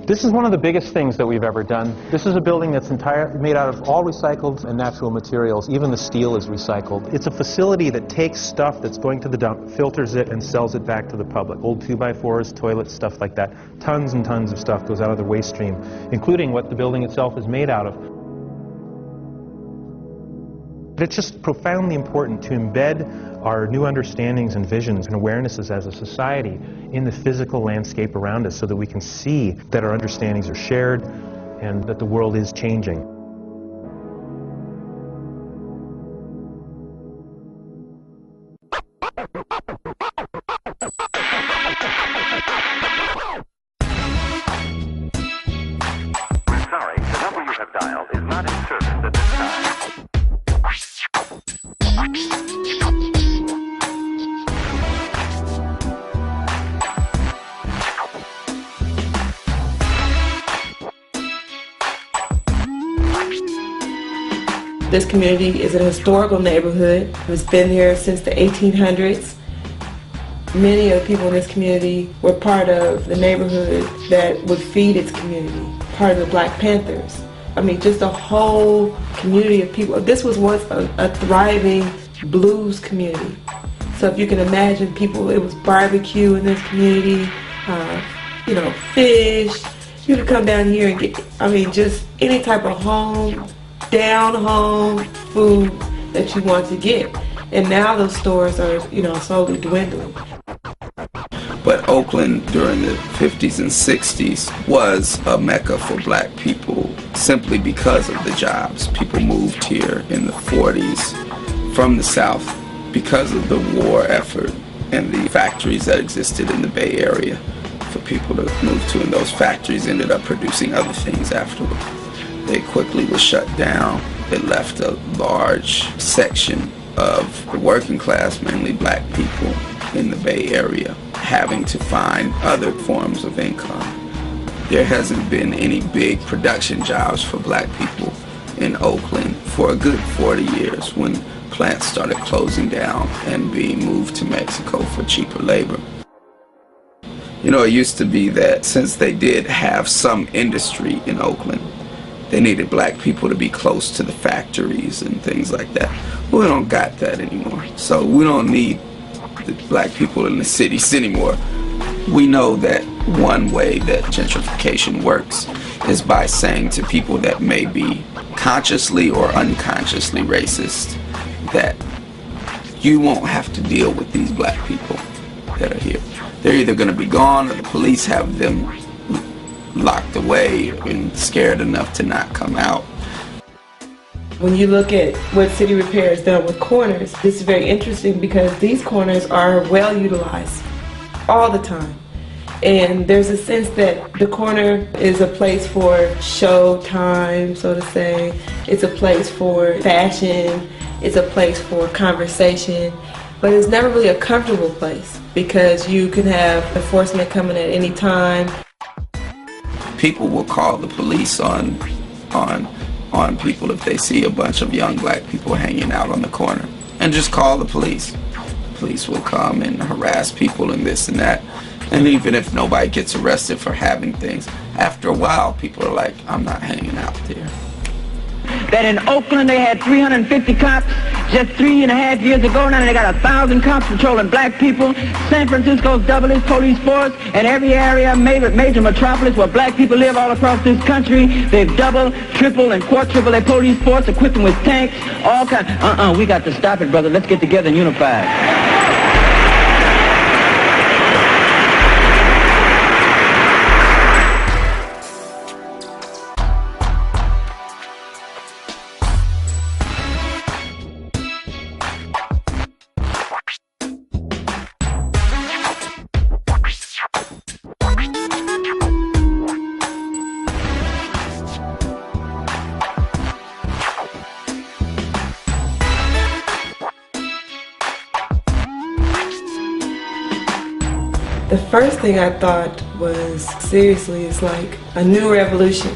This is one of the biggest things that we've ever done. This is a building that's made out of all recycled and natural materials. Even the steel is recycled. It's a facility that takes stuff that's going to the dump, filters it, and sells it back to the public. Old 2x4s, toilets, stuff like that. Tons and tons of stuff goes out of the waste stream, including what the building itself is made out of. But it's just profoundly important to embed our new understandings and visions and awarenesses as a society in the physical landscape around us so that we can see that our understandings are shared and that the world is changing. Sorry, the number you have dialed is not in service at this time. This community is a historical neighborhood. It's been here since the 1800s. Many of the people in this community were part of the neighborhood that would feed its community, part of the Black Panthers. I mean, just a whole community of people. This was once a thriving blues community. So if you can imagine people, it was barbecue in this community, you know, fish. You could come down here and get, I mean, just any type of home, down-home food that you want to get. And now those stores are, you know, slowly dwindling. But Oakland during the 50s and 60s was a mecca for black people simply because of the jobs. People moved here in the 40s from the South because of the war effort and the factories that existed in the Bay Area for people to move to, and those factories ended up producing other things afterward. They quickly were shut down. It left a large section of the working class, mainly black people in the Bay Area, having to find other forms of income. There hasn't been any big production jobs for black people in Oakland for a good 40 years when plants started closing down and being moved to Mexico for cheaper labor. You know, it used to be that since they did have some industry in Oakland, they needed black people to be close to the factories and things like that. We don't got that anymore. So we don't need the black people in the cities anymore. We know that one way that gentrification works is by saying to people that may be consciously or unconsciously racist that you won't have to deal with these black people that are here. They're either going to be gone or the police have them locked away and scared enough to not come out. When you look at what City Repair has done with corners, this is very interesting because these corners are well utilized all the time. And there's a sense that the corner is a place for show time, so to say. It's a place for fashion. It's a place for conversation. But it's never really a comfortable place because you can have enforcement coming at any time. People will call the police on people if they see a bunch of young black people hanging out on the corner, and just call the police. The police will come and harass people and this and that. And even if nobody gets arrested for having things, after a while people are like, I'm not hanging out there. That in Oakland they had 350 cops just 3.5 years ago. Now they got 1,000 cops patrolling black people. San Francisco's doubled its police force, and every area, major metropolis where black people live all across this country, they've doubled, tripled, and quadrupled their police force, equipped them with tanks, all kinds. We got to stop it, brother. Let's get together and unify. The first thing I thought was, seriously, it's like a new revolution.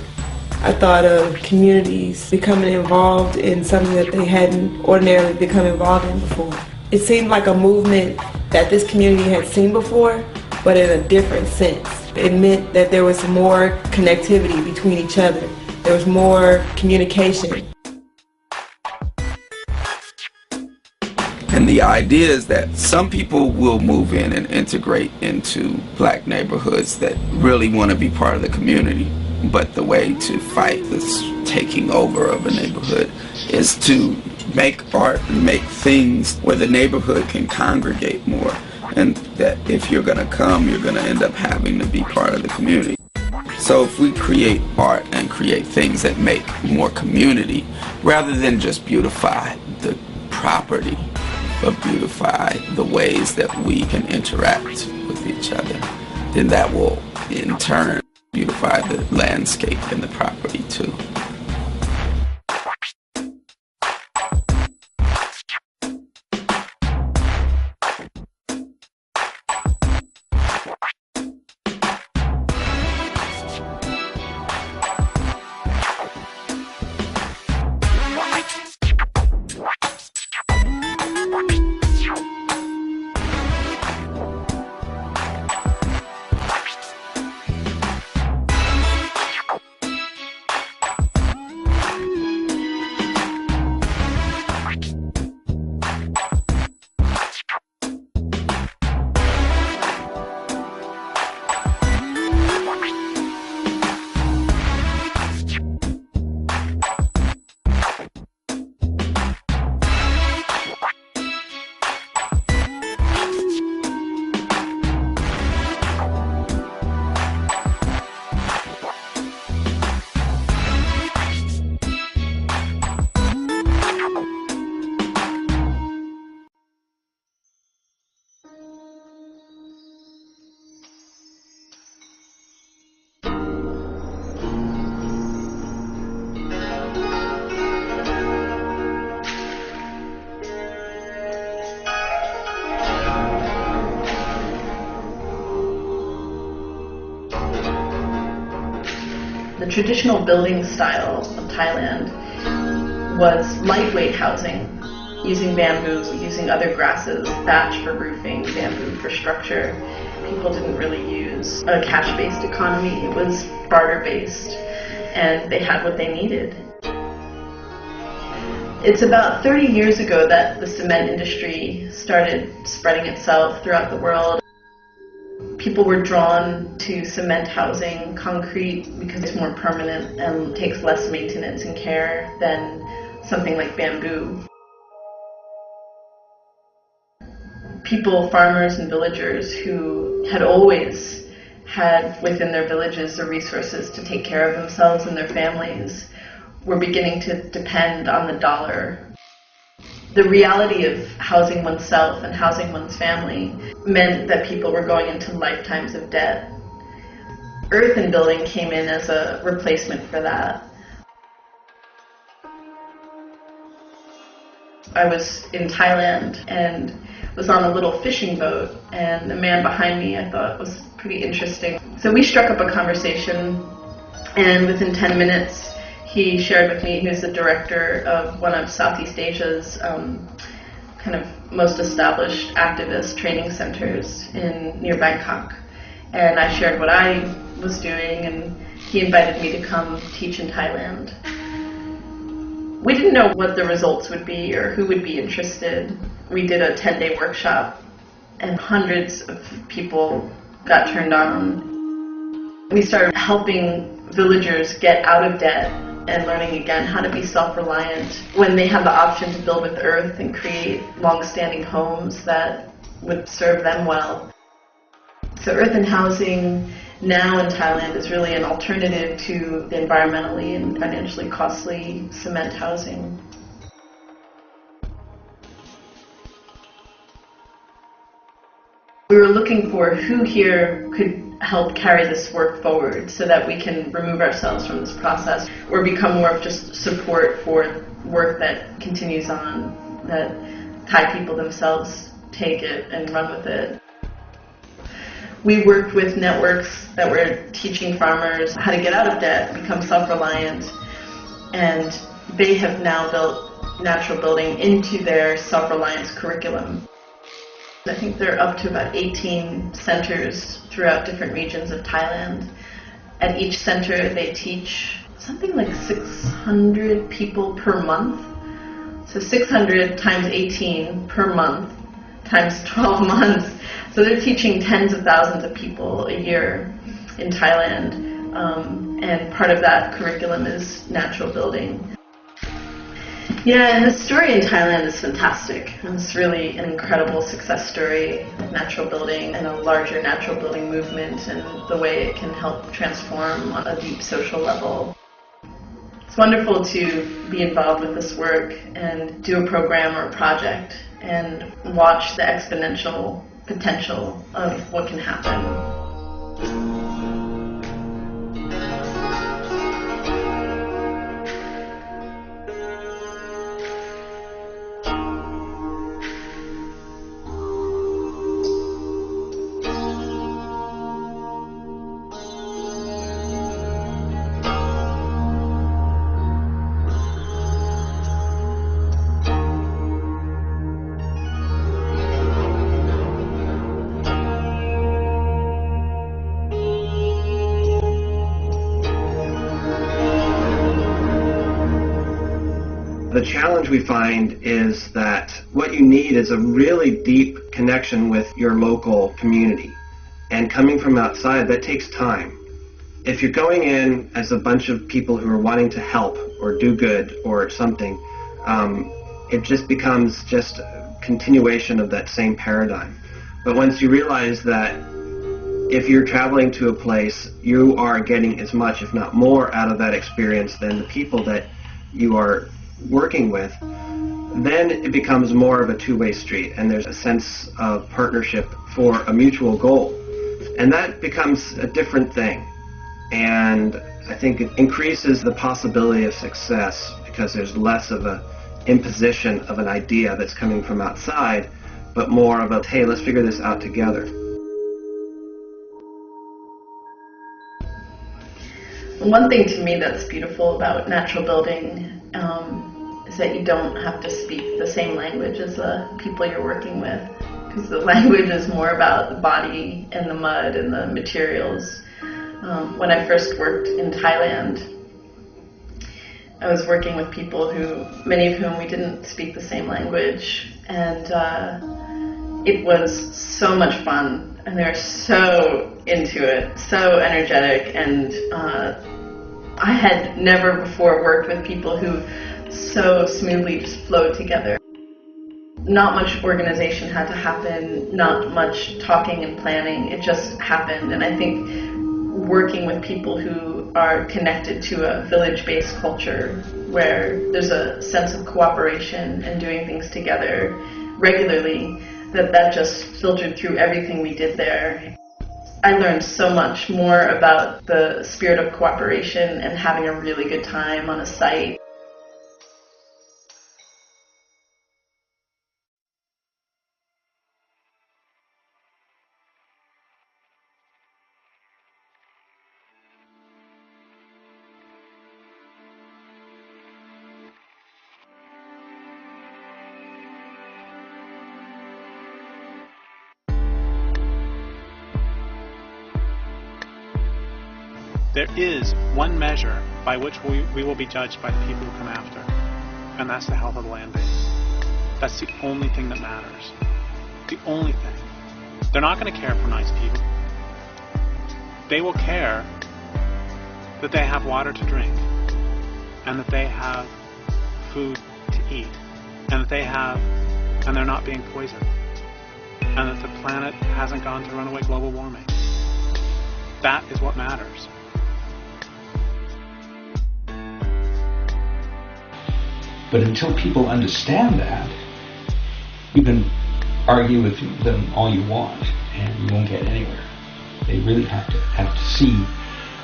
I thought of communities becoming involved in something that they hadn't ordinarily become involved in before. It seemed like a movement that this community had seen before, but in a different sense. It meant that there was more connectivity between each other. There was more communication. And the idea is that some people will move in and integrate into black neighborhoods that really want to be part of the community. But the way to fight this taking over of a neighborhood is to make art and make things where the neighborhood can congregate more. And that if you're going to come, you're going to end up having to be part of the community. So if we create art and create things that make more community, rather than just beautify the property, but beautify the ways that we can interact with each other, then that will in turn beautify the landscape and the property too. The traditional building style of Thailand was lightweight housing, using bamboo, using other grasses, thatch for roofing, bamboo for structure. People didn't really use a cash-based economy. It was barter-based, and they had what they needed. It's about 30 years ago that the cement industry started spreading itself throughout the world. People were drawn to cement housing, concrete, because it's more permanent and takes less maintenance and care than something like bamboo. people, farmers and villagers who had always had within their villages the resources to take care of themselves and their families were beginning to depend on the dollar. The reality of housing oneself and housing one's family meant that people were going into lifetimes of debt. Earthen building came in as a replacement for that. I was in Thailand and was on a little fishing boat, and the man behind me I thought was pretty interesting. So we struck up a conversation, and within 10 minutes he shared with me he was the director of one of Southeast Asia's kind of most established activist training centers near Bangkok. And I shared what I was doing, and he invited me to come teach in Thailand. We didn't know what the results would be or who would be interested. We did a 10-day workshop, and hundreds of people got turned on. We started helping villagers get out of debt and learning again how to be self-reliant when they have the option to build with earth and create long-standing homes that would serve them well. So earthen housing now in Thailand is really an alternative to the environmentally and financially costly cement housing. We were looking for who here could help carry this work forward so that we can remove ourselves from this process or become more of just support for work that continues on, that Thai people themselves take it and run with it. We worked with networks that were teaching farmers how to get out of debt, become self-reliant, and they have now built natural building into their self-reliance curriculum. I think they're up to about 18 centers throughout different regions of Thailand. At each center they teach something like 600 people per month. So 600 times 18 per month times 12 months. So they're teaching tens of thousands of people a year in Thailand, and part of that curriculum is natural building. Yeah, and the story in Thailand is fantastic. It's really an incredible success story of natural building and a larger natural building movement and the way it can help transform on a deep social level. It's wonderful to be involved with this work and do a program or a project and watch the exponential potential of what can happen. The challenge we find is that what you need is a really deep connection with your local community. And coming from outside, that takes time. If you're going in as a bunch of people who are wanting to help or do good or something, it just becomes just a continuation of that same paradigm. But once you realize that if you're traveling to a place, you are getting as much, if not more, out of that experience than the people that you are working with, then it becomes more of a two-way street, and there's a sense of partnership for a mutual goal. And that becomes a different thing. And I think it increases the possibility of success because there's less of an imposition of an idea that's coming from outside, but more of a, hey, let's figure this out together. One thing to me that's beautiful about natural building is that you don't have to speak the same language as the people you're working with, because the language is more about the body and the mud and the materials. When I first worked in Thailand, I was working with people many of whom we didn't speak the same language, and it was so much fun, and they were so into it, so energetic, and I had never before worked with people who so smoothly just flowed together. not much organization had to happen, not much talking and planning. It just happened. And I think working with people who are connected to a village-based culture where there's a sense of cooperation and doing things together regularly, that just filtered through everything we did there. I learned so much more about the spirit of cooperation and having a really good time on a site. There is one measure by which we will be judged by the people who come after, and that's the health of the land base. That's the only thing that matters. The only thing. They're not going to care for nice people. They will care that they have water to drink, and that they have food to eat, and that they're not being poisoned, and that the planet hasn't gone to runaway global warming. That is what matters. But until people understand that, you can argue with them all you want, and you won't get anywhere. They really have to see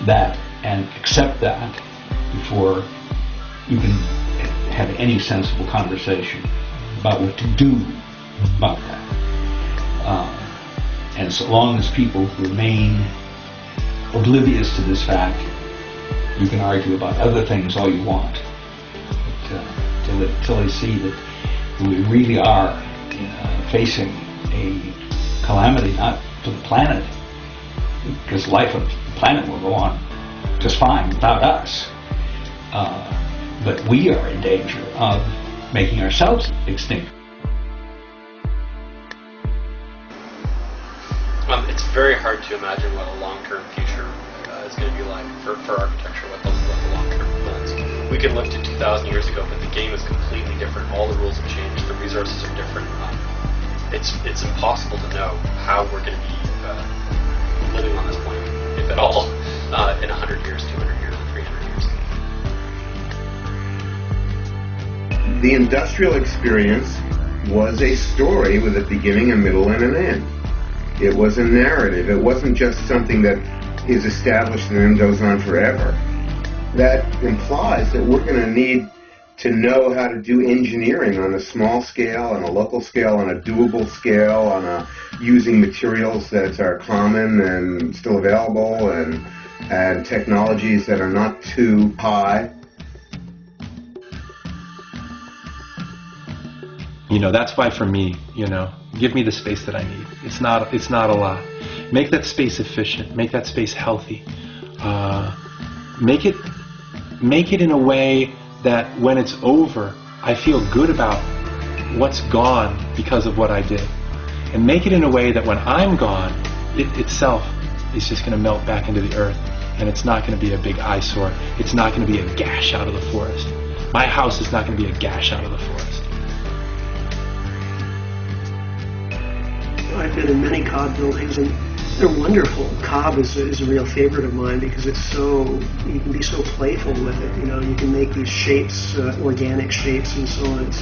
that and accept that before you can have any sensible conversation about what to do about that. And so long as people remain oblivious to this fact, you can argue about other things all you want. But, until they see that we really are facing a calamity, not to the planet, because life on the planet will go on just fine without us. But we are in danger of making ourselves extinct. It's very hard to imagine what a long-term future is going to be like for architecture, what the long-term plans. We can look to 2,000 years ago, but the game is completely different. All the rules have changed. The resources are different. It's impossible to know how we're going to be living on this planet, if at all, in 100 years, 200 years, or 300 years. The industrial experience was a story with a beginning, a middle, and an end. It was a narrative. It wasn't just something that is established and then goes on forever. That implies that we're going to need to know how to do engineering on a small scale, on a local scale, on a doable scale, on using materials that are common and still available, and technologies that are not too high. That's why for me, give me the space that I need. It's not a lot. Make that space efficient. Make that space healthy. Make it in a way that when it's over, I feel good about what's gone because of what I did. And make it in a way that when I'm gone, it itself is just going to melt back into the earth, and it's not going to be a big eyesore. It's not going to be a gash out of the forest. My house is not going to be a gash out of the forest. I've been in many cob buildings, and they're wonderful. Cob is a real favorite of mine because you can be so playful with it. You can make these shapes, organic shapes, and so on.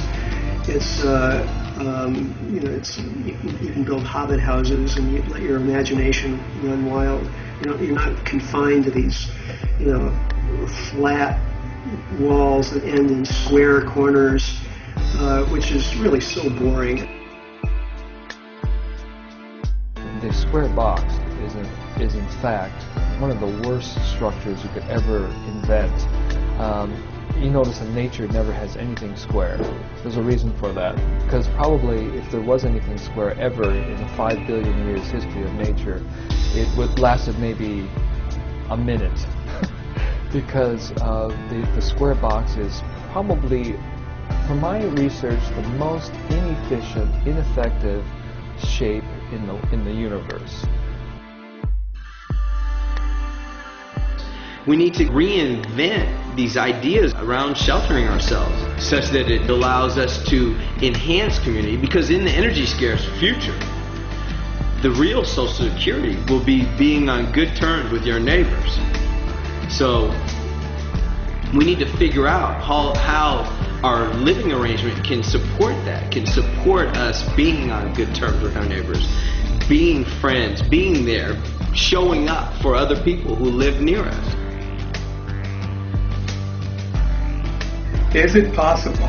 You can build hobbit houses, and you let your imagination run wild. You're not confined to these, flat walls that end in square corners, which is really so boring. The square box is in fact one of the worst structures you could ever invent. You notice that nature never has anything square. There's a reason for that, because probably if there was anything square ever in the 5 billion years history of nature, it would lasted maybe a minute, because the square box is probably, from my research, the most inefficient, ineffective shape in the universe. We need to reinvent these ideas around sheltering ourselves such that it allows us to enhance community, because in the energy scarce future, the real social security will be being on good terms with your neighbors. So we need to figure out how our living arrangement can support that, can support us being on good terms with our neighbors, being friends, being there, showing up for other people who live near us. Is it possible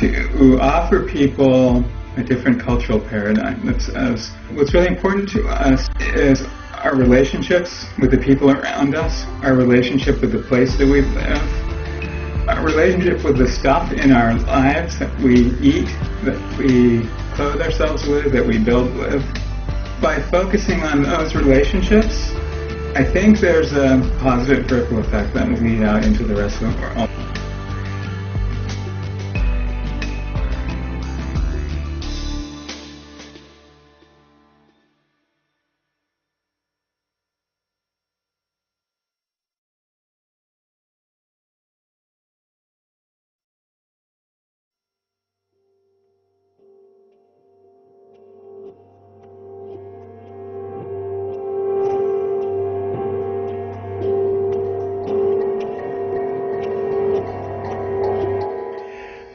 to offer people a different cultural paradigm? What's really important to us is our relationships with the people around us, our relationship with the place that we live, our relationship with the stuff in our lives that we eat, that we clothe ourselves with, that we build with. By focusing on those relationships, I think there's a positive ripple effect that will lead out into the rest of the world.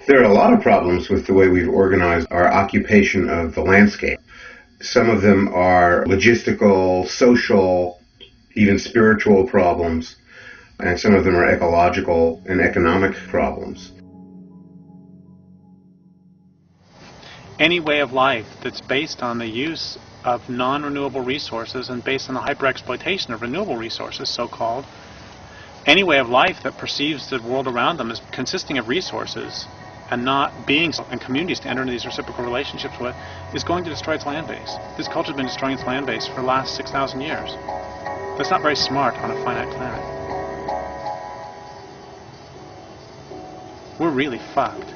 There are a lot of problems with the way we've organized our occupation of the landscape. Some of them are logistical, social, even spiritual problems, and some of them are ecological and economic problems. Any way of life that's based on the use of non-renewable resources and based on the hyper-exploitation of renewable resources, so-called, any way of life that perceives the world around them as consisting of resources and not beings and communities to enter into these reciprocal relationships with, is going to destroy its land base. This culture has been destroying its land base for the last 6,000 years. That's not very smart on a finite planet. We're really fucked.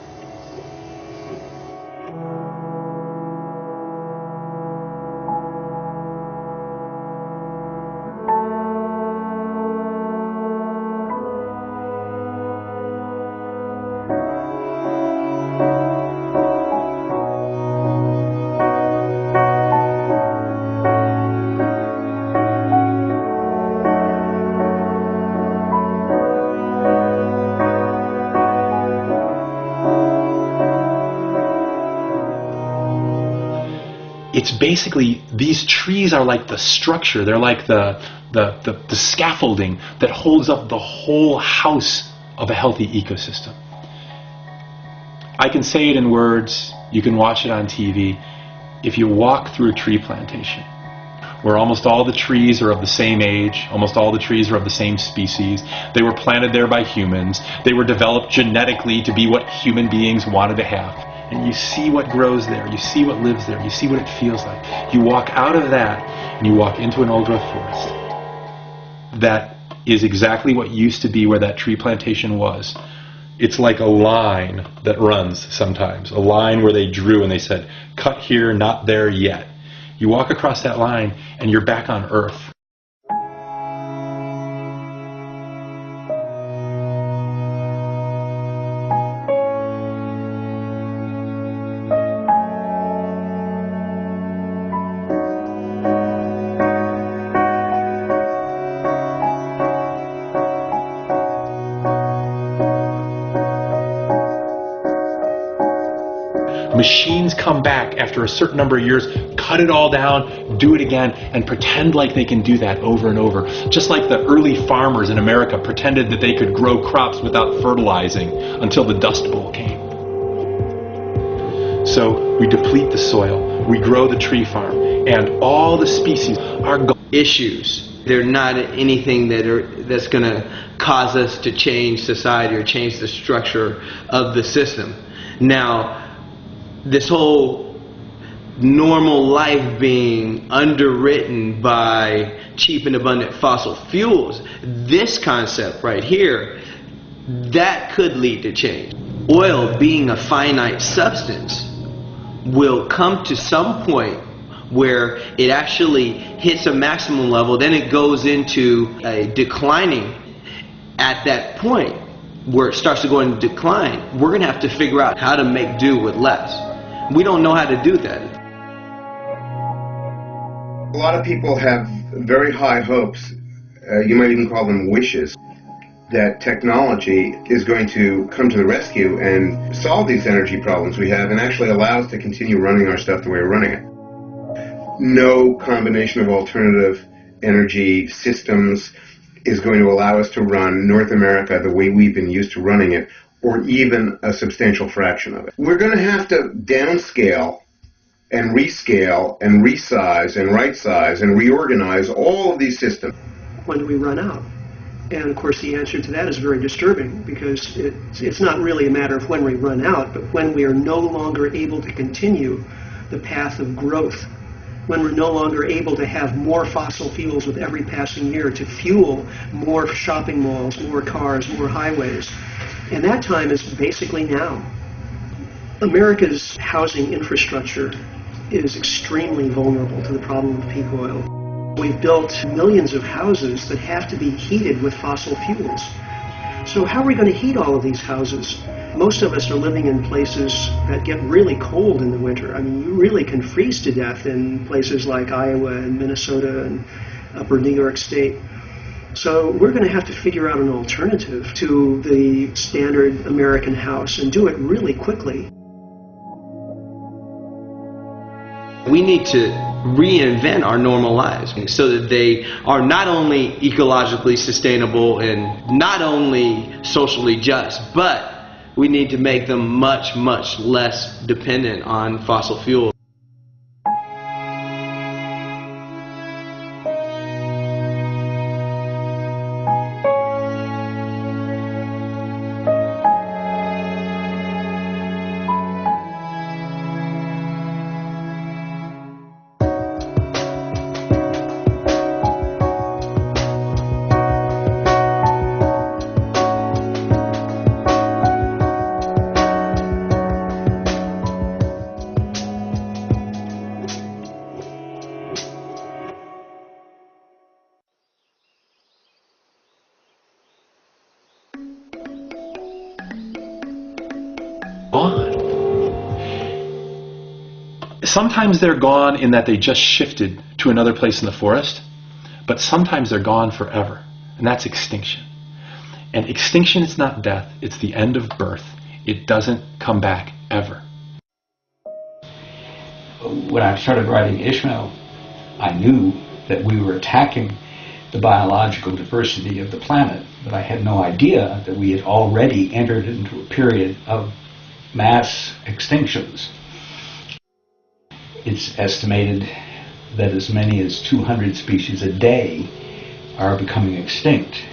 It's basically, these trees are like the structure, they're like the scaffolding that holds up the whole house of a healthy ecosystem. I can say it in words, you can watch it on TV. If you walk through a tree plantation, where almost all the trees are of the same age, almost all the trees are of the same species, they were planted there by humans, they were developed genetically to be what human beings wanted to have. And you see what grows there, you see what lives there, you see what it feels like. You walk out of that and you walk into an old-growth forest. That is exactly what used to be where that tree plantation was. It's like a line that runs sometimes, a line where they drew and they said, cut here, not there yet. You walk across that line and you're back on Earth. Machines come back after a certain number of years, cut it all down, do it again, and pretend like they can do that over and over. Just like the early farmers in America pretended that they could grow crops without fertilizing until the Dust Bowl came. So we deplete the soil, we grow the tree farm, and all the species are issues. They're not anything that's going to cause us to change society or change the structure of the system. Now, this whole normal life being underwritten by cheap and abundant fossil fuels, this concept right here, that could lead to change. Oil being a finite substance will come to some point where it actually hits a maximum level, then it goes into a declining. At that point, where it starts to go into decline, we're going to have to figure out how to make do with less. We don't know how to do that. A lot of people have very high hopes, you might even call them wishes, that technology is going to come to the rescue and solve these energy problems we have and actually allow us to continue running our stuff the way we're running it. No combination of alternative energy systems is going to allow us to run North America the way we've been used to running it, or even a substantial fraction of it. We're going to have to downscale and rescale and resize and right-size and reorganize all of these systems. When do we run out? And of course the answer to that is very disturbing, because it's not really a matter of when we run out, but when we are no longer able to continue the path of growth, when we're no longer able to have more fossil fuels with every passing year to fuel more shopping malls, more cars, more highways. And that time is basically now. America's housing infrastructure is extremely vulnerable to the problem of peak oil. We've built millions of houses that have to be heated with fossil fuels. So how are we going to heat all of these houses? Most of us are living in places that get really cold in the winter. I mean, you really can freeze to death in places like Iowa and Minnesota and upper New York State. So we're going to have to figure out an alternative to the standard American house and do it really quickly. We need to reinvent our normal lives so that they are not only ecologically sustainable and not only socially just, but we need to make them much, much less dependent on fossil fuels. Sometimes they're gone in that they just shifted to another place in the forest, but sometimes they're gone forever, and that's extinction. And extinction is not death, it's the end of birth. It doesn't come back ever. When I started writing Ishmael, I knew that we were attacking the biological diversity of the planet, but I had no idea that we had already entered into a period of mass extinctions. It's estimated that as many as 200 species a day are becoming extinct.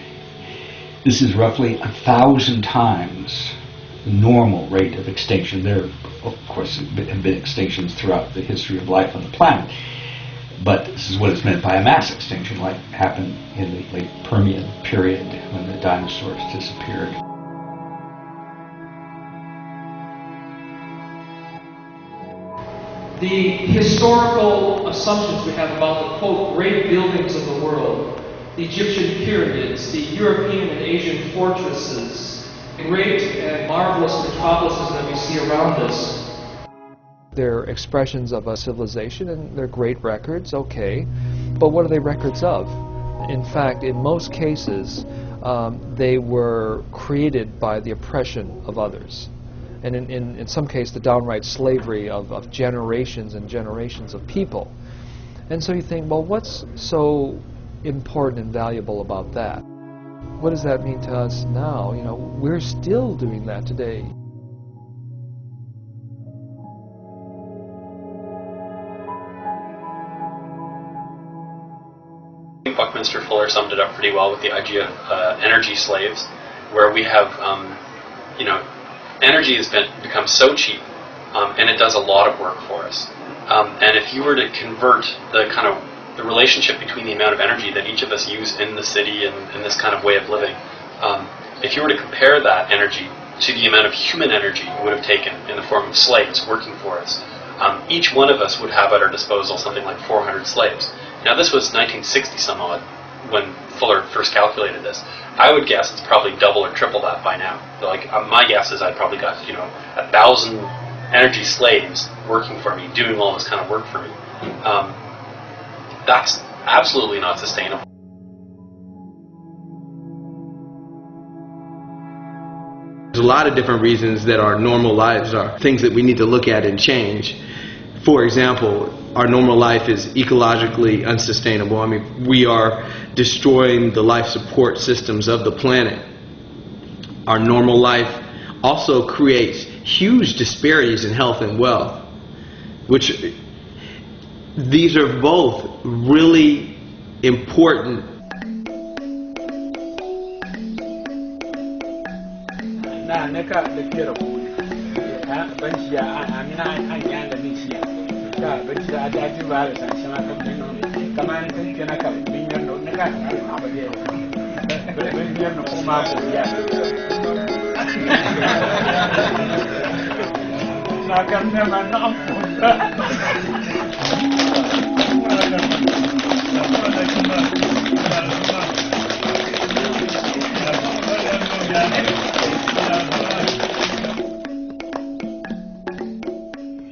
This is roughly 1,000 times the normal rate of extinction. There, of course, have been extinctions throughout the history of life on the planet, but this is what is meant by a mass extinction, like happened in the late Permian period when the dinosaurs disappeared. The historical assumptions we have about the, quote, great buildings of the world, the Egyptian pyramids, the European and Asian fortresses, the great and marvelous metropolises that we see around us. They're expressions of a civilization and they're great records, okay, but what are they records of? In fact, in most cases, they were created by the oppression of others. And in some cases, the downright slavery of generations and generations of people. And so you think, well, what's so important and valuable about that? What does that mean to us now? You know, we're still doing that today. I think Buckminster Fuller summed it up pretty well with the idea of energy slaves, where we have, energy has become so cheap, and it does a lot of work for us. And if you were to convert the relationship between the amount of energy that each of us use in the city and in this kind of way of living, if you were to compare that energy to the amount of human energy it would have taken in the form of slaves working for us, each one of us would have at our disposal something like 400 slaves. Now this was 1960 some odd when Fuller first calculated this, I would guess it's probably double or triple that by now. Like my guess is I probably got 1,000 energy slaves working for me, doing all this kind of work for me. That's absolutely not sustainable. There's a lot of different reasons that our normal lives are things that we need to look at and change. For example, our normal life is ecologically unsustainable. I mean, we are destroying the life support systems of the planet. Our normal life also creates huge disparities in health and wealth, which these are both really important.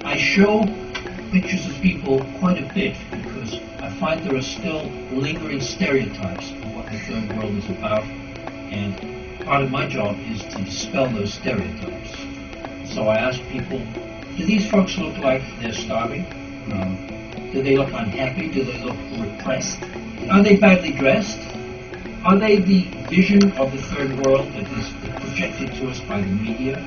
I show pictures of people quite a bit because I find there are still lingering stereotypes of what the third world is about, and part of my job is to dispel those stereotypes. So I ask people, do these folks look like they're starving? Do they look unhappy? Do they look repressed? Are they badly dressed? Are they the vision of the third world that is projected to us by the media?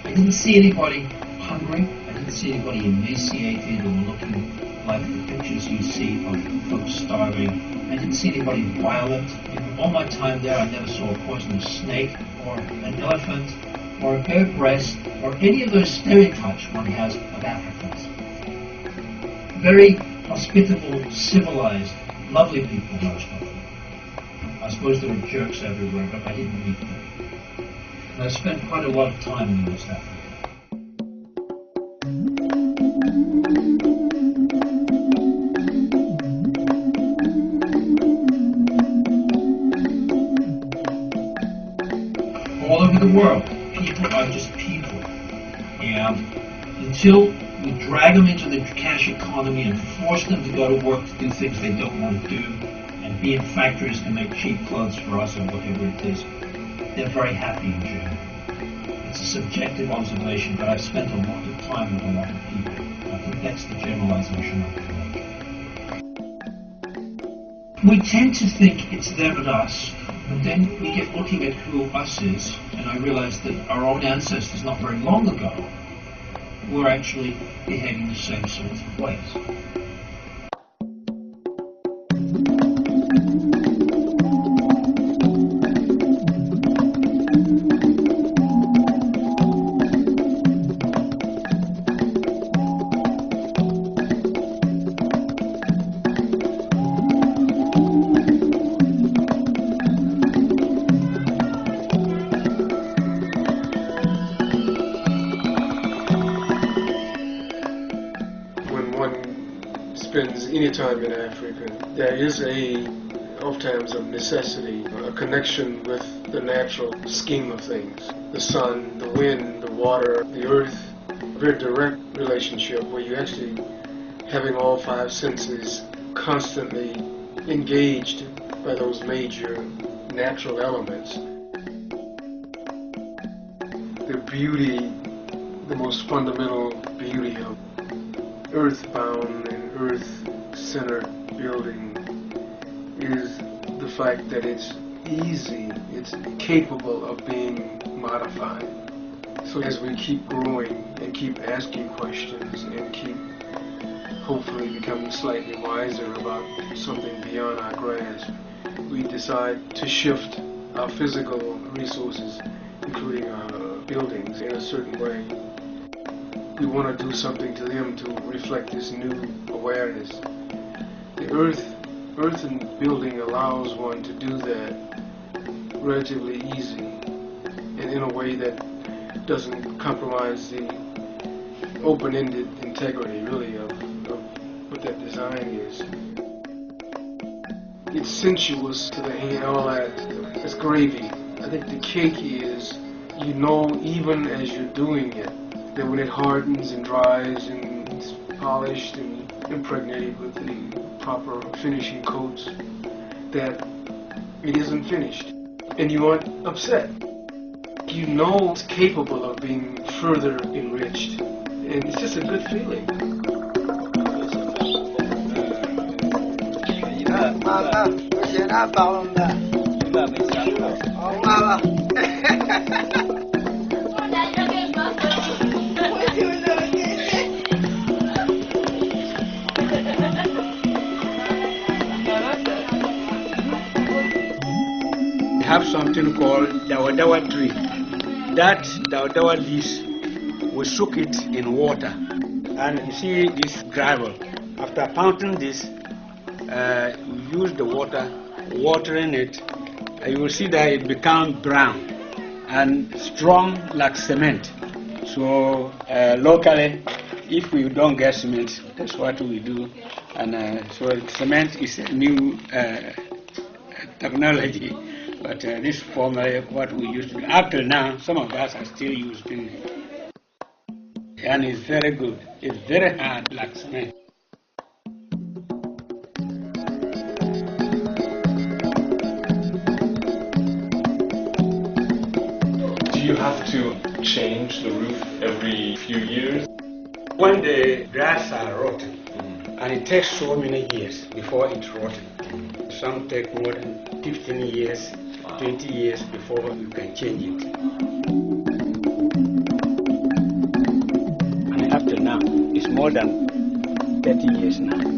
I didn't see anybody hungry. I didn't see anybody emaciated or looking like the pictures you see of folks starving. I didn't see anybody violent. In all my time there, I never saw a poisonous snake or an elephant or a bare breast or any of those stereotypes one has of Africans. Very hospitable, civilized, lovely people, most of them. I suppose there were jerks everywhere, but I didn't meet them. And I spent quite a lot of time in West Africa. All over the world, people are just people. And until we drag them into the cash economy and force them to go to work to do things they don't want to do, and be in factories to make cheap clothes for us or whatever it is, they're very happy in general. It's a subjective observation, but I've spent a lot of time with a lot of people. I think that's the generalization of it. We tend to think it's them and us, but then we get looking at who us is, and I realize that our own ancestors not very long ago were actually behaving the same sorts of ways. Spends any time in Africa, there is oftentimes of necessity, a connection with the natural scheme of things. The sun, the wind, the water, the earth, a very direct relationship where you're actually having all five senses constantly engaged by those major natural elements. The beauty, the most fundamental beauty of earthbound and earth-centered building is the fact that it's easy, it's capable of being modified. So as we keep growing and keep asking questions and keep hopefully becoming slightly wiser about something beyond our grasp, we decide to shift our physical resources, including our buildings, in a certain way. We want to do something to them to reflect this new awareness. The earth and building allows one to do that relatively easy and in a way that doesn't compromise the open-ended integrity, really, of what that design is. It's sensuous to the hand, all that. It's gravy. I think the cake is, you know, even as you're doing it, that when it hardens and dries and it's polished and impregnated with the proper finishing coats, that it isn't finished. And you aren't upset. You know it's capable of being further enriched. And it's just a good feeling. We have something called dawa tree. That dawa leaves, we soak it in water. And you see this gravel. After pounding this, you use the water, watering it, you will see that it becomes brown and strong like cement. So locally, if we don't get cement, that's what we do. And so cement is a new technology. But this is formerly what we used to do. Up till now, some of us are still using it. And it's very good. It's very hard like cement. Do you have to change the roof every few years? When the grass are rotten, and it takes so many years before it's rotten. Some take more than 15 years, 20 years before you can change it. And up to now, it's more than 30 years now.